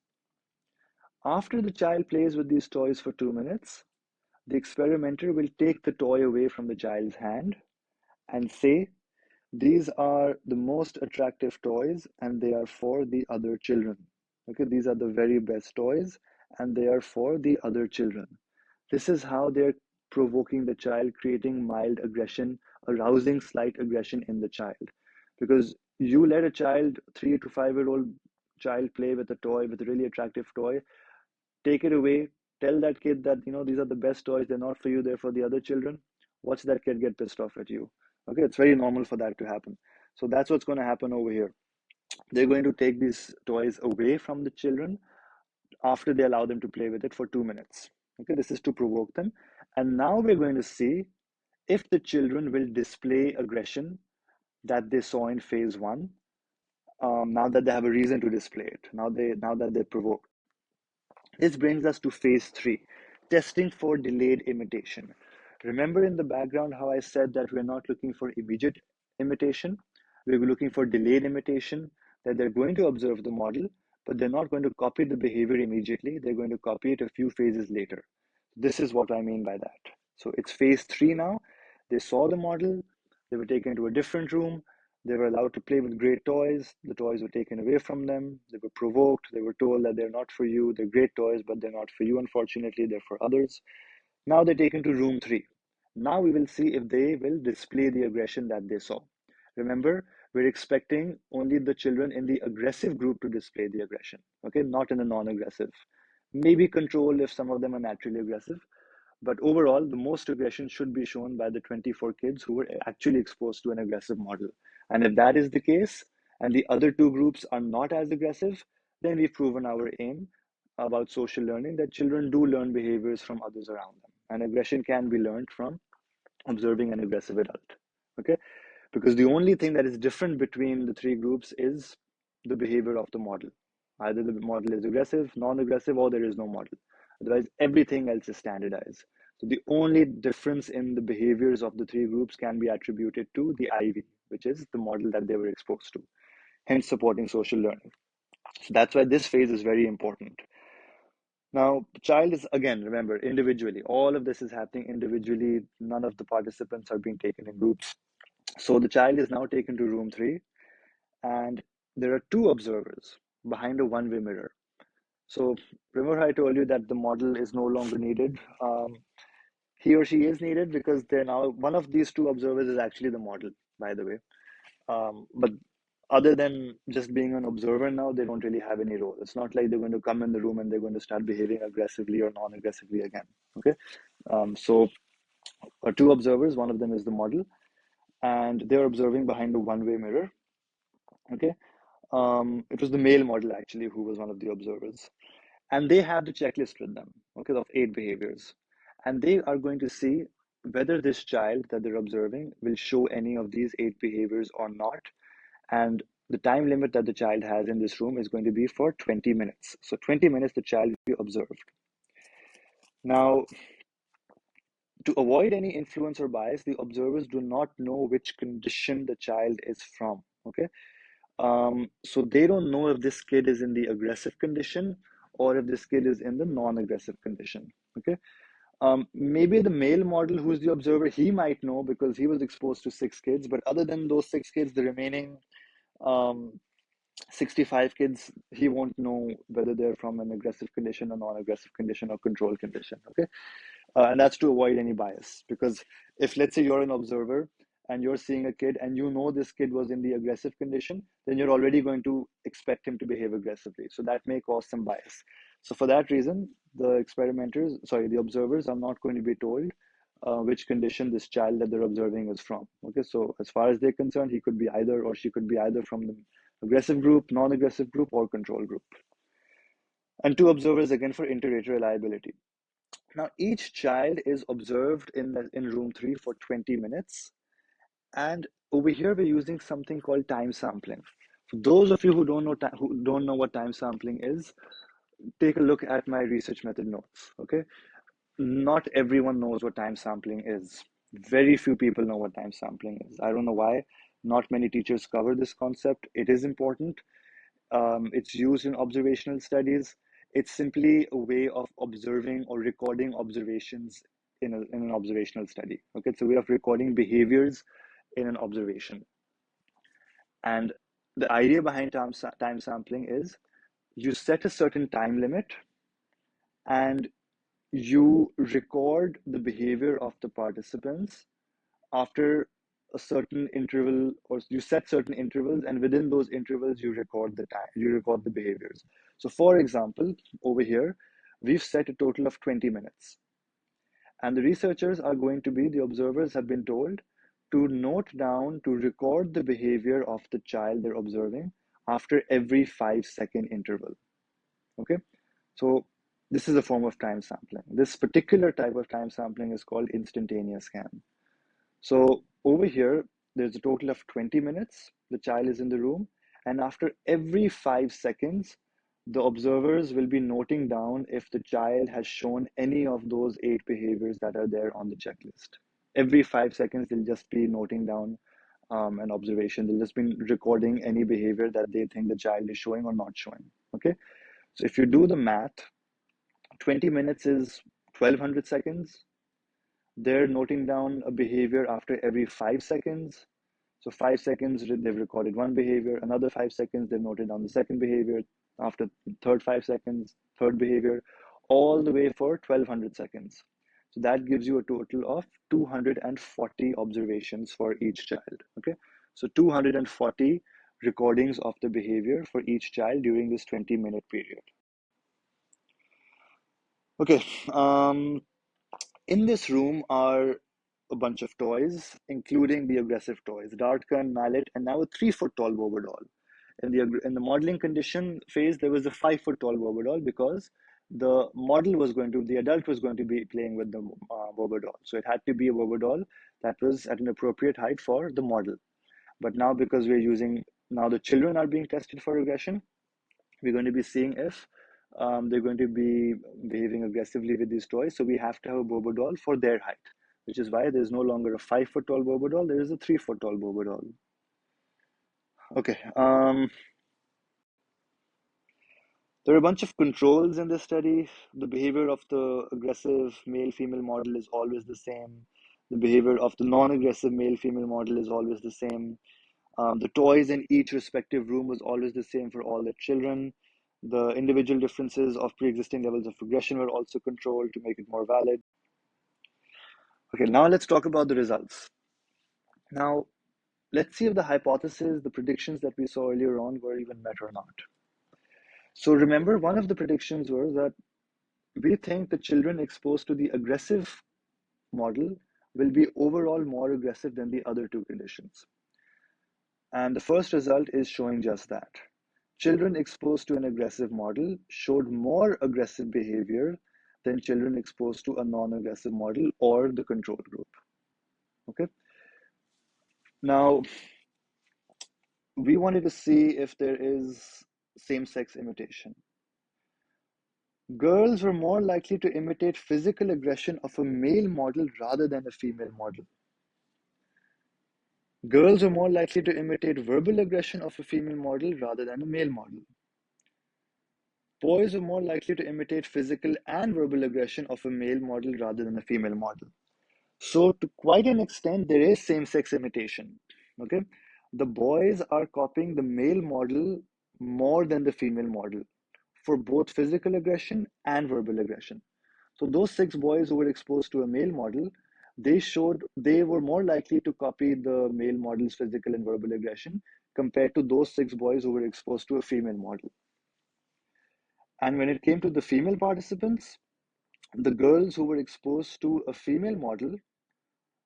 After the child plays with these toys for 2 minutes, the experimenter will take the toy away from the child's hand and say, these are the most attractive toys and they are for the other children. Okay, these are the very best toys and they are for the other children. This is how they're provoking the child, creating mild aggression, arousing slight aggression in the child. Because you let a child, 3 to 5 year old child, play with a toy, with a really attractive toy, take it away, tell that kid that, these are the best toys, they're not for you, they're for the other children. Watch that kid get pissed off at you. Okay, it's very normal for that to happen. So that's what's going to happen over here. They're going to take these toys away from the children after they allow them to play with it for 2 minutes. Okay, this is to provoke them. And now we're going to see if the children will display aggression that they saw in phase one. Now that they have a reason to display it, now that they're provoked. This brings us to phase three, testing for delayed imitation. Remember in the background how I said that we're not looking for immediate imitation, we're looking for delayed imitation, that they're going to observe the model, but they're not going to copy the behavior immediately, they're going to copy it a few phases later. This is what I mean by that. So it's phase three now. They saw the model, they were taken to a different room, they were allowed to play with great toys. The toys were taken away from them. They were provoked. They were told that they're not for you. They're great toys, but they're not for you, unfortunately. They're for others. Now they're taken to room three. Now we will see if they will display the aggression that they saw. Remember, we're expecting only the children in the aggressive group to display the aggression, okay? Not in the non-aggressive. Maybe control if some of them are naturally aggressive, but overall, the most aggression should be shown by the 24 kids who were actually exposed to an aggressive model. And if that is the case, and the other two groups are not as aggressive, then we've proven our aim about social learning, that children do learn behaviors from others around them. And aggression can be learned from observing an aggressive adult. Okay? Because the only thing that is different between the three groups is the behavior of the model. Either the model is aggressive, non aggressive, or there is no model. Otherwise, everything else is standardized. So the only difference in the behaviors of the three groups can be attributed to the IV, which is the model that they were exposed to, hence supporting social learning. So that's why this phase is very important. Now, the child is, again, remember, individually. All of this is happening individually. None of the participants are being taken in groups. So the child is now taken to room 3, and there are 2 observers behind a one-way mirror. So remember I told you that the model is no longer needed. He or she is needed because they're now, one of these 2 observers is actually the model, by the way. But other than just being an observer now, they don't really have any role. It's not like they're going to come in the room and they're going to start behaving aggressively or non-aggressively again. Okay, so 2 observers, one of them is the model, and they're observing behind a one-way mirror. Okay, it was the male model actually who was one of the observers, and they have the checklist with them, okay, of 8 behaviors, and they are going to see whether this child that they're observing will show any of these 8 behaviors or not. And the time limit that the child has in this room is going to be for 20 minutes. So 20 minutes the child will be observed. Now, to avoid any influence or bias, the observers do not know which condition the child is from. Okay, so they don't know if this kid is in the aggressive condition or if this kid is in the non-aggressive condition. Okay, maybe the male model who's the observer, he might know because he was exposed to 6 kids, but other than those 6 kids, the remaining 65 kids, he won't know whether they're from an aggressive condition or non-aggressive condition or control condition. Okay, and that's to avoid any bias, because if, let's say, you're an observer and you're seeing a kid and you know this kid was in the aggressive condition, then you're already going to expect him to behave aggressively, so that may cause some bias. So for that reason, the observers are not going to be told which condition this child that they're observing is from. Okay, so as far as they're concerned, he could be either, or she could be either from the aggressive group, non-aggressive group, or control group. And 2 observers again for inter-rater reliability. Now, each child is observed in room 3 for 20 minutes. And over here, we're using something called time sampling. For those of you who don't know what time sampling is, take a look at my research method notes. Okay, not everyone knows what time sampling is. Very few people know what time sampling is. I don't know why. Not many teachers cover this concept. It is important. It's used in observational studies. It's simply a way of observing or recording observations in an observational study. Okay, it's a way of recording behaviors in an observation. And the idea behind time sampling is you set a certain time limit and you record the behavior of the participants after a certain interval, or you set certain intervals, and within those intervals you record the time, you record the behaviors. So for example, over here we've set a total of 20 minutes, and the researchers are going to be, the observers have been told to note down, to record the behavior of the child they're observing after every 5-second interval. Okay, so this is a form of time sampling. This particular type of time sampling is called instantaneous scan. So over here, there's a total of 20 minutes. The child is in the room, and after every 5 seconds, the observers will be noting down if the child has shown any of those 8 behaviors that are there on the checklist. Every 5 seconds, they'll just be noting down an observation. They'll just be recording any behavior that they think the child is showing or not showing. Okay, so if you do the math, 20 minutes is 1200 seconds. They're noting down a behavior after every 5 seconds. So 5 seconds, they've recorded one behavior. Another 5 seconds, they've noted down the second behavior. After third 5 seconds, third behavior, all the way for 1200 seconds. So that gives you a total of 240 observations for each child. Okay, so 240 recordings of the behavior for each child during this 20-minute period. Okay, in this room are a bunch of toys, including the aggressive toys, Dartgun, mallet, and now a 3-foot tall Bobo doll. In the modeling condition phase, there was a 5-foot tall Bobo doll because the adult was going to be playing with the Bobo doll. So it had to be a Bobo doll that was at an appropriate height for the model. But now, because now the children are being tested for aggression, we're going to be seeing if they're going to be behaving aggressively with these toys. So we have to have a Bobo doll for their height, which is why there's no longer a 5 foot tall Bobo doll. There is a 3 foot tall Bobo doll. Okay. There are a bunch of controls in this study. The behavior of the aggressive male-female model is always the same. The behavior of the non-aggressive male-female model is always the same. The toys in each respective room was always the same for all the children. The individual differences of pre-existing levels of aggression were also controlled to make it more valid. Okay, now let's talk about the results. Now, let's see if the hypothesis, the predictions that we saw earlier on were even met or not. So remember, one of the predictions was that we think the children exposed to the aggressive model will be overall more aggressive than the other two conditions. And the first result is showing just that. Children exposed to an aggressive model showed more aggressive behavior than children exposed to a non-aggressive model or the control group. Okay. Now, we wanted to see if there is same-sex imitation. Girls were more likely to imitate physical aggression of a male model rather than a female model. Girls were more likely to imitate verbal aggression of a female model rather than a male model. Boys were more likely to imitate physical and verbal aggression of a male model rather than a female model. So, to quite an extent, there is same sex imitation. Okay, the boys are copying the male model more than the female model for both physical aggression and verbal aggression. So those 6 boys who were exposed to a male model, they were more likely to copy the male model's physical and verbal aggression compared to those 6 boys who were exposed to a female model. And when it came to the female participants, the girls who were exposed to a female model,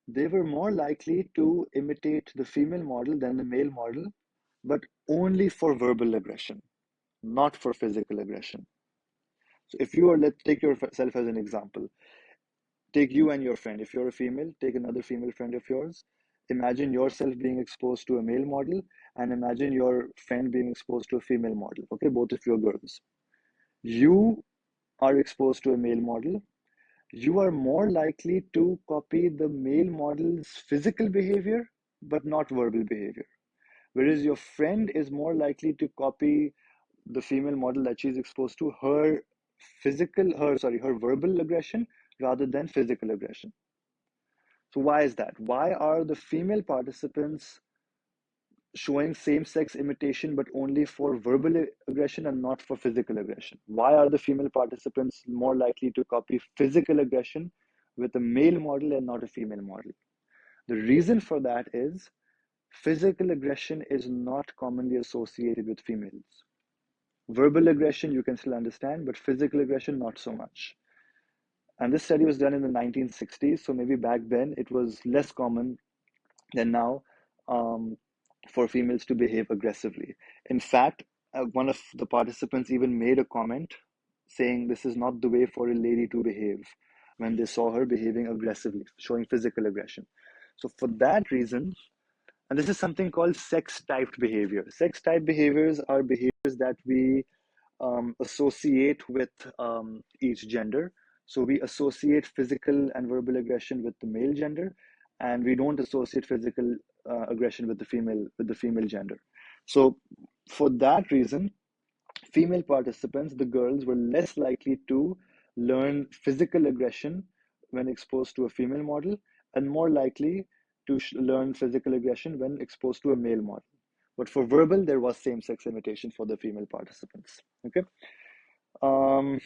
they were more likely to imitate the female model than the male model, but only for verbal aggression, not for physical aggression. So if you are, let's take yourself as an example. Take you and your friend. If you're a female, take another female friend of yours. Imagine yourself being exposed to a male model and imagine your friend being exposed to a female model. Okay, both of you are girls. You are exposed to a male model. You are more likely to copy the male model's physical behavior, but not verbal behavior. Whereas your friend is more likely to copy the female model that she's exposed to, her verbal aggression rather than physical aggression. So why is that? Why are the female participants showing same-sex imitation but only for verbal aggression and not for physical aggression? Why are the female participants more likely to copy physical aggression with a male model and not a female model? The reason for that is physical aggression is not commonly associated with females. Verbal aggression you can still understand, but physical aggression not so much. And this study was done in the 1960s, so maybe back then it was less common than now for females to behave aggressively. In fact, one of the participants even made a comment saying this is not the way for a lady to behave when they saw her behaving aggressively, showing physical aggression. So, for that reason, and this is something called sex typed behavior. Sex type behaviors are behaviors that we associate with each gender. So we associate physical and verbal aggression with the male gender, and we don't associate physical aggression with the female gender. So for that reason, female participants, the girls, were less likely to learn physical aggression when exposed to a female model, and more likely to learn physical aggression when exposed to a male model. But for verbal, there was same-sex imitation for the female participants. Okay. Um,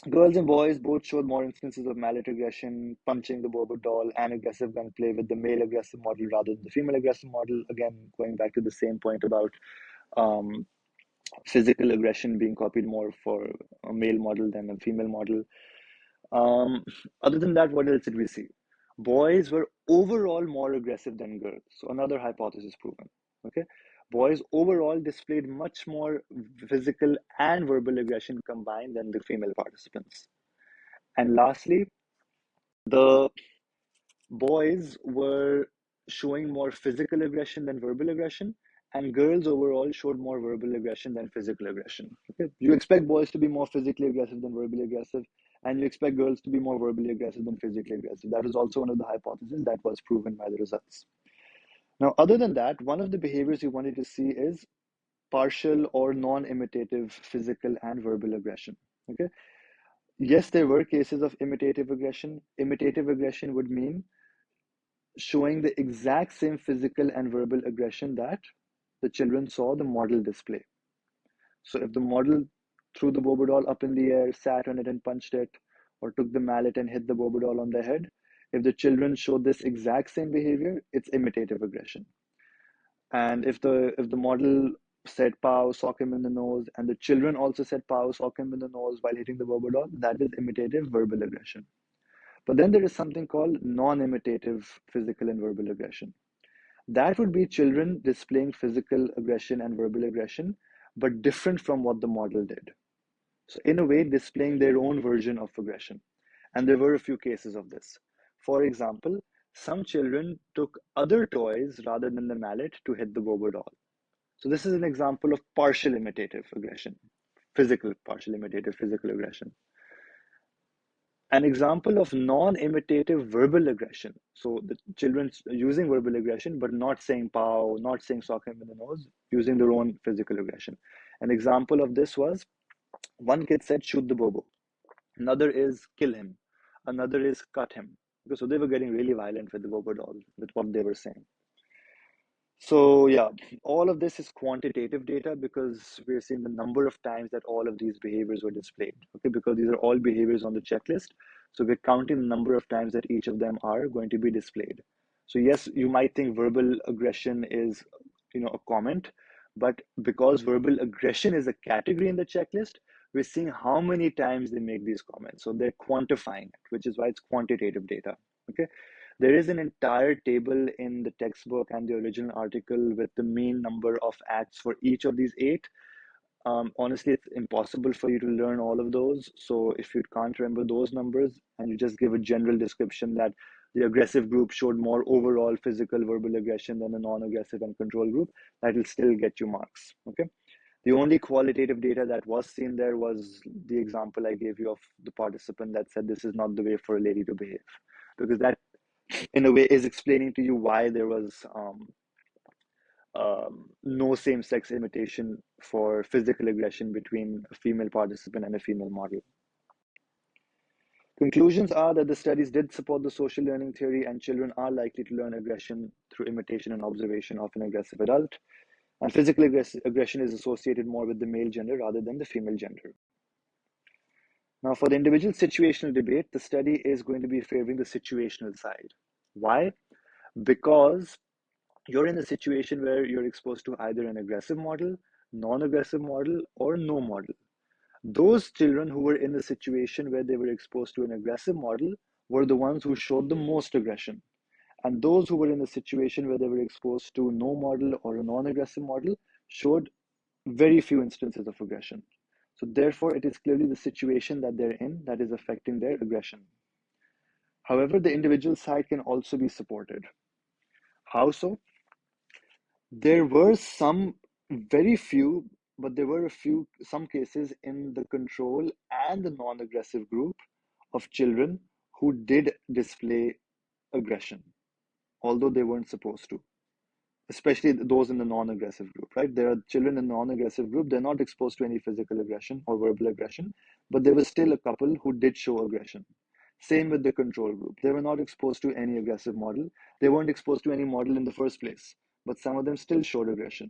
Girls and boys both showed more instances of mallet aggression, punching the Bobo doll, and aggressive gunplay with the male aggressive model rather than the female aggressive model. Again, going back to the same point about um, physical aggression being copied more for a male model than a female model. Um, Other than that, what else did we see? Boys were overall more aggressive than girls. So another hypothesis proven. Okay, boys overall displayed much more physical and verbal aggression combined than the female participants. And lastly, the boys were showing more physical aggression than verbal aggression, and girls overall showed more verbal aggression than physical aggression. Okay, you expect boys to be more physically aggressive than verbally aggressive, and you expect girls to be more verbally aggressive than physically aggressive. That was also one of the hypotheses that was proven by the results. Now, other than that, one of the behaviors you wanted to see is partial or non-imitative physical and verbal aggression. Okay, yes, there were cases of imitative aggression. Imitative aggression would mean showing the exact same physical and verbal aggression that the children saw the model display. So if the model threw the Bobo doll up in the air, sat on it and punched it, or took the mallet and hit the Bobo doll on the head, if the children showed this exact same behavior, it's imitative aggression. And if the model said pow, sock him in the nose, and the children also said pow, sock him in the nose while hitting the Bobo doll, that is imitative verbal aggression. But then there is something called non-imitative physical and verbal aggression. That would be children displaying physical aggression and verbal aggression, but different from what the model did. So, in a way, displaying their own version of aggression. And there were a few cases of this. For example, some children took other toys rather than the mallet to hit the Bobo doll. So, this is an example of partial imitative aggression, partial imitative physical aggression. An example of non-imitative verbal aggression. So the children using verbal aggression, but not saying pow, not saying sock him in the nose, using their own physical aggression. An example of this was one kid said, shoot the Bobo. Another is kill him. Another is cut him. So they were getting really violent with the Bobo doll, with what they were saying. So yeah, all of this is quantitative data because we're seeing the number of times that all of these behaviors were displayed. Okay, because these are all behaviors on the checklist. So we're counting the number of times that each of them are going to be displayed. So yes, you might think verbal aggression is, a comment, but because verbal aggression is a category in the checklist, we're seeing how many times they make these comments. So they're quantifying it, which is why it's quantitative data. Okay. There is an entire table in the textbook and the original article with the mean number of acts for each of these eight. Honestly, it's impossible for you to learn all of those. So if you can't remember those numbers and you just give a general description that the aggressive group showed more overall physical verbal aggression than the non-aggressive and control group, that will still get you marks. Okay. The only qualitative data that was seen there was the example I gave you of the participant that said this is not the way for a lady to behave, because that in a way is explaining to you why there was no same-sex imitation for physical aggression between a female participant and a female model. Conclusions are that the studies did support the social learning theory, and children are likely to learn aggression through imitation and observation of an aggressive adult. And physical aggression is associated more with the male gender rather than the female gender. Now, for the individual situational debate, the study is going to be favoring the situational side. Why? Because you're in a situation where you're exposed to either an aggressive model, non-aggressive model, or no model. Those children who were in a situation where they were exposed to an aggressive model were the ones who showed the most aggression. And those who were in a situation where they were exposed to no model or a non-aggressive model showed very few instances of aggression. So therefore, it is clearly the situation that they're in that is affecting their aggression. However, the individual side can also be supported. How so? There were some, very few, but there were some cases in the control and the non-aggressive group of children who did display aggression, although they weren't supposed to, especially those in the non-aggressive group, right? There are children in the non-aggressive group, they're not exposed to any physical aggression or verbal aggression, but there was still a couple who did show aggression. Same with the control group. They were not exposed to any aggressive model. They weren't exposed to any model in the first place, but some of them still showed aggression.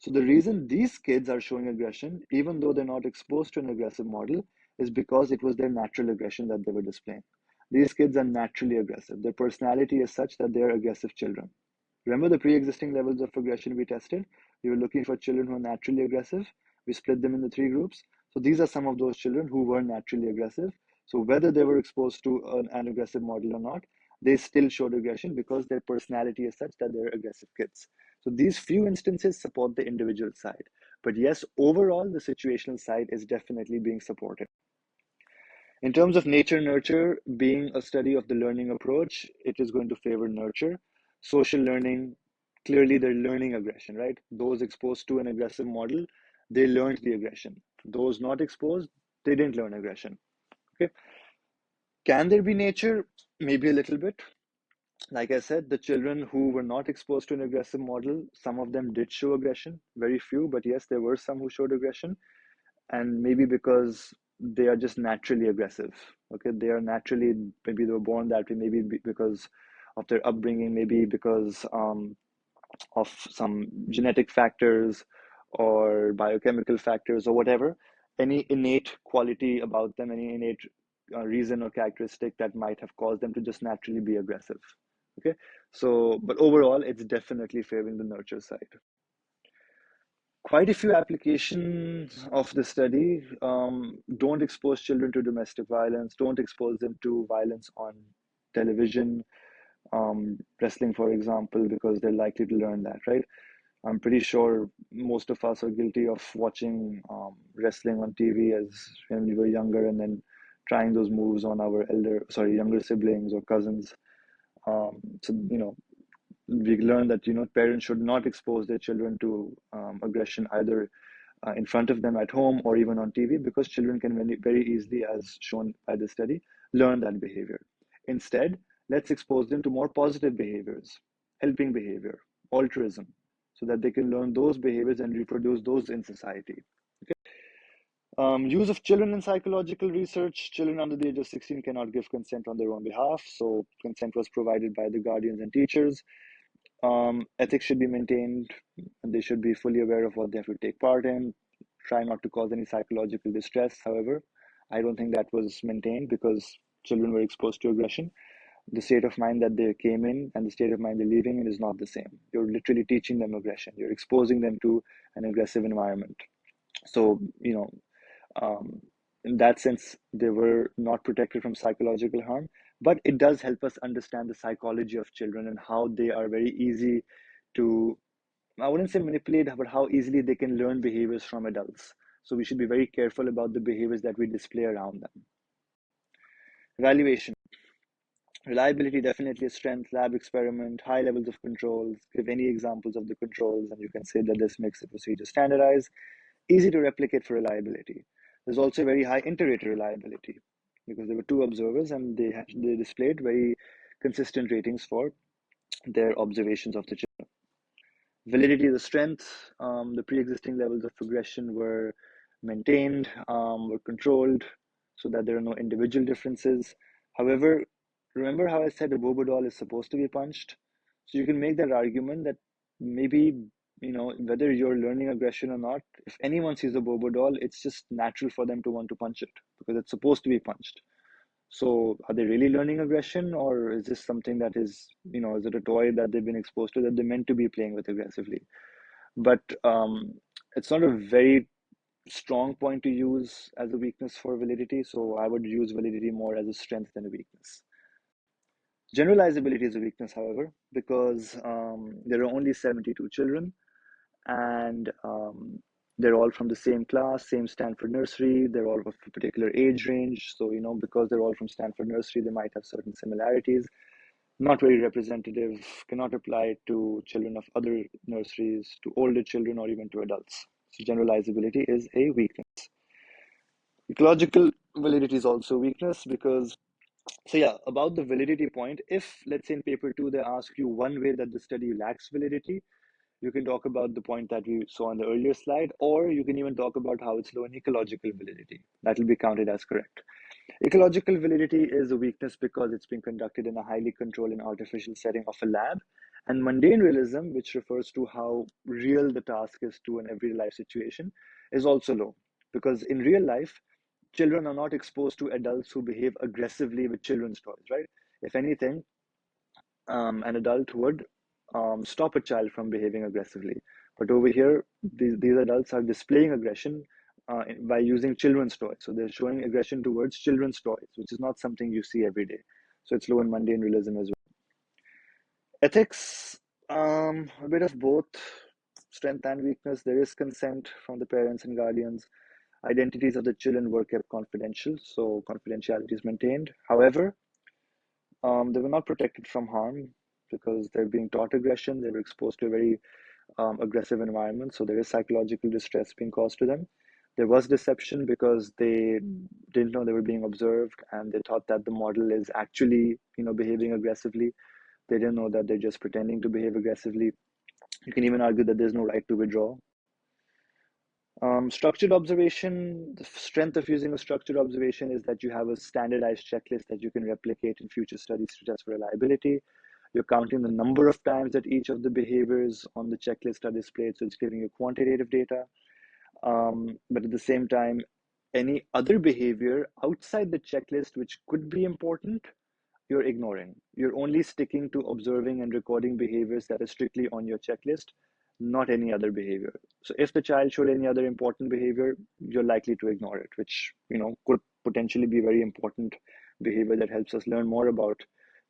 So the reason these kids are showing aggression, even though they're not exposed to an aggressive model, is because it was their natural aggression that they were displaying. These kids are naturally aggressive. Their personality is such that they're aggressive children. Remember the pre-existing levels of aggression we tested? We were looking for children who are naturally aggressive. We split them into three groups. So these are some of those children who were naturally aggressive. So whether they were exposed to an aggressive model or not, they still showed aggression because their personality is such that they're aggressive kids. So these few instances support the individual side. But yes, overall, the situational side is definitely being supported. In terms of nature nurture being a study of the learning approach, it is going to favor nurture. Social learning clearly they're learning aggression, right? Those exposed to an aggressive model, they learned the aggression. Those not exposed, they didn't learn aggression. Okay. Can there be nature? Maybe a little bit. Like I said, the children who were not exposed to an aggressive model, some of them did show aggression, very few, but yes, there were some who showed aggression. And maybe because they are just naturally aggressive. Okay, they are naturally, maybe they were born that way, maybe because of their upbringing, maybe because of some genetic factors or biochemical factors or whatever, any innate quality about them, any innate reason or characteristic that might have caused them to just naturally be aggressive. Okay, so, but overall, it's definitely favoring the nurture side. Quite a few applications of the study don't expose children to domestic violence, don't expose them to violence on television, wrestling, for example, because they're likely to learn that, right? I'm pretty sure most of us are guilty of watching wrestling on TV as when we were younger, and then trying those moves on our younger siblings or cousins. So, we learn that, parents should not expose their children to aggression either in front of them at home or even on TV, because children can very easily, as shown by the study, learn that behavior. Instead, let's expose them to more positive behaviors, helping behavior, altruism, so that they can learn those behaviors and reproduce those in society. Use of children in psychological research. Children under the age of 16 cannot give consent on their own behalf, so consent was provided by the guardians and teachers. Ethics should be maintained, and they should be fully aware of what they have to take part in. Try not to cause any psychological distress. However, I don't think that was maintained because children were exposed to aggression. The state of mind that they came in and the state of mind they're leaving in is not the same. You're literally teaching them aggression. You're exposing them to an aggressive environment. So, um, in that sense, they were not protected from psychological harm, but it does help us understand the psychology of children and how they are very easy to, I wouldn't say manipulate, but how easily they can learn behaviors from adults. So we should be very careful about the behaviors that we display around them. Evaluation. Reliability, definitely a strength. Lab experiment, high levels of controls. Give any examples of the controls, and you can say that this makes the procedure standardized. Easy to replicate for reliability. There's also very high inter-rater reliability because there were two observers and they displayed very consistent ratings for their observations of the children. Validity of the strength, the pre-existing levels of progression were maintained, were controlled so that there are no individual differences. However, remember how I said a bobo doll is supposed to be punched? So you can make that argument that maybe, whether you're learning aggression or not, if anyone sees a bobo doll, it's just natural for them to want to punch it because it's supposed to be punched. So are they really learning aggression, or is this something that is, is it a toy that they've been exposed to that they're meant to be playing with aggressively? But it's not a very strong point to use as a weakness for validity. So I would use validity more as a strength than a weakness. Generalizability is a weakness, however, because there are only 72 children and they're all from the same class, same Stanford nursery. They're all of a particular age range. So, because they're all from Stanford nursery, they might have certain similarities. Not very representative, cannot apply to children of other nurseries, to older children, or even to adults. So, generalizability is a weakness. Ecological validity is also a weakness because, so yeah, about the validity point, if let's say in paper two, they ask you one way that the study lacks validity, you can talk about the point that we saw on the earlier slide, or you can even talk about how it's low in ecological validity. That will be counted as correct. Ecological validity is a weakness because it's being conducted in a highly controlled and artificial setting of a lab. And mundane realism, which refers to how real the task is to an everyday life situation, is also low because in real life, children are not exposed to adults who behave aggressively with children's toys, right? If anything, an adult would stop a child from behaving aggressively. But over here, these adults are displaying aggression by using children's toys. So they're showing aggression towards children's toys, which is not something you see every day. So it's low in mundane realism as well. Ethics, a bit of both strength and weakness. There is consent from the parents and guardians. Identities of the children were kept confidential, so confidentiality is maintained. However, they were not protected from harm. because they're being taught aggression. They were exposed to a very aggressive environment, so there is psychological distress being caused to them. There was deception because they didn't know they were being observed, and they thought that the model is actually, behaving aggressively. They didn't know that they're just pretending to behave aggressively. You can even argue that there's no right to withdraw. Structured observation, the strength of using a structured observation is that you have a standardized checklist that you can replicate in future studies to test for reliability. You're counting the number of times that each of the behaviors on the checklist are displayed, so it's giving you quantitative data. But at the same time, any other behavior outside the checklist which could be important, you're ignoring. You're only sticking to observing and recording behaviors that are strictly on your checklist, not any other behavior. So if the child showed any other important behavior, you're likely to ignore it, which could potentially be very important behavior that helps us learn more about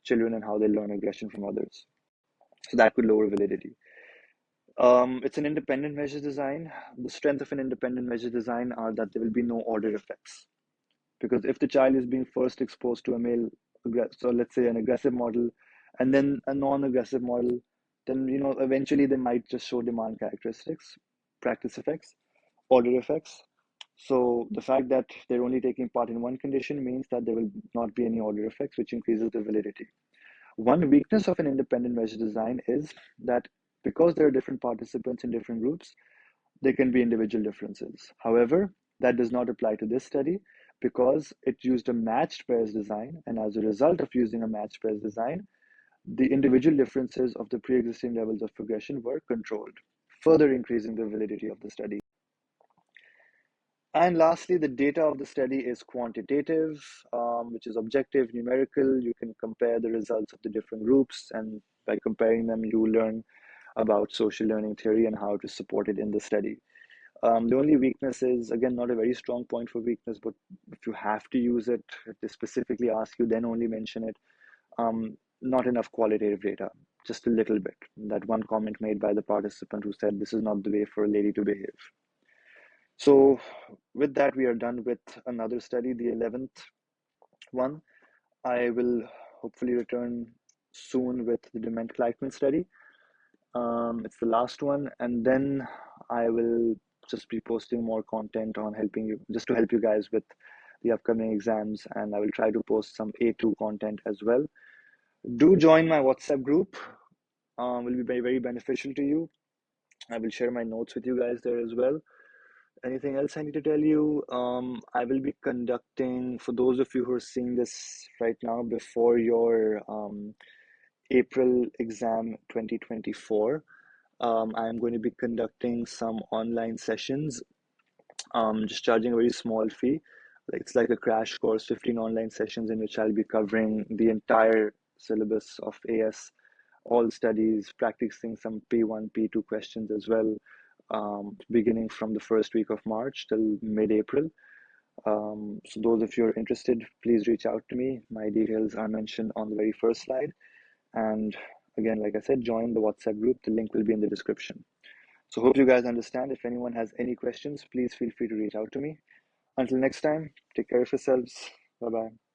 children and how they learn aggression from others. So that could lower validity. It's an independent measure design. The strength of an independent measure design are that there will be no order effects. Because if the child is being first exposed to a male, so let's say an aggressive model, and then a non-aggressive model, then eventually they might just show demand characteristics, practice effects, order effects. So the fact that they're only taking part in one condition means that there will not be any order effects, which increases the validity. One weakness of an independent measure design is that because there are different participants in different groups, there can be individual differences. However, that does not apply to this study because it used a matched pairs design, and as a result of using a matched pairs design, the individual differences of the pre-existing levels of progression were controlled, further increasing the validity of the study. And lastly, the data of the study is quantitative, which is objective, numerical. You can compare the results of the different groups, and by comparing them, you learn about social learning theory and how to support it in the study. The only weakness is, again, not a very strong point for weakness, but if you have to use it, if they specifically ask you, then only mention it. Not enough qualitative data, just a little bit. That one comment made by the participant who said, this is not the way for a lady to behave. So with that, we are done with another study, the 11th one. I will hopefully return soon with the Dement-Gleichmann study. It's the last one, and then I will just be posting more content on helping you, just to help you guys with the upcoming exams, and I will try to post some A2 content as well. Do join my WhatsApp group. Will be very, very beneficial to you. I will share my notes with you guys there as well. Anything else I need to tell you? I will be conducting, for those of you who are seeing this right now before your April exam 2024, I'm going to be conducting some online sessions, just charging a very small fee. It's like a crash course, 15 online sessions in which I'll be covering the entire syllabus of AS, all studies, practicing some P1, P2 questions as well, beginning from the first week of March till mid-April. So those of you who are interested, please reach out to me. My details are mentioned on the very first slide. And again, like I said, join the WhatsApp group. The link will be in the description. So hope you guys understand. If anyone has any questions, please feel free to reach out to me. Until next time, take care of yourselves. Bye-bye.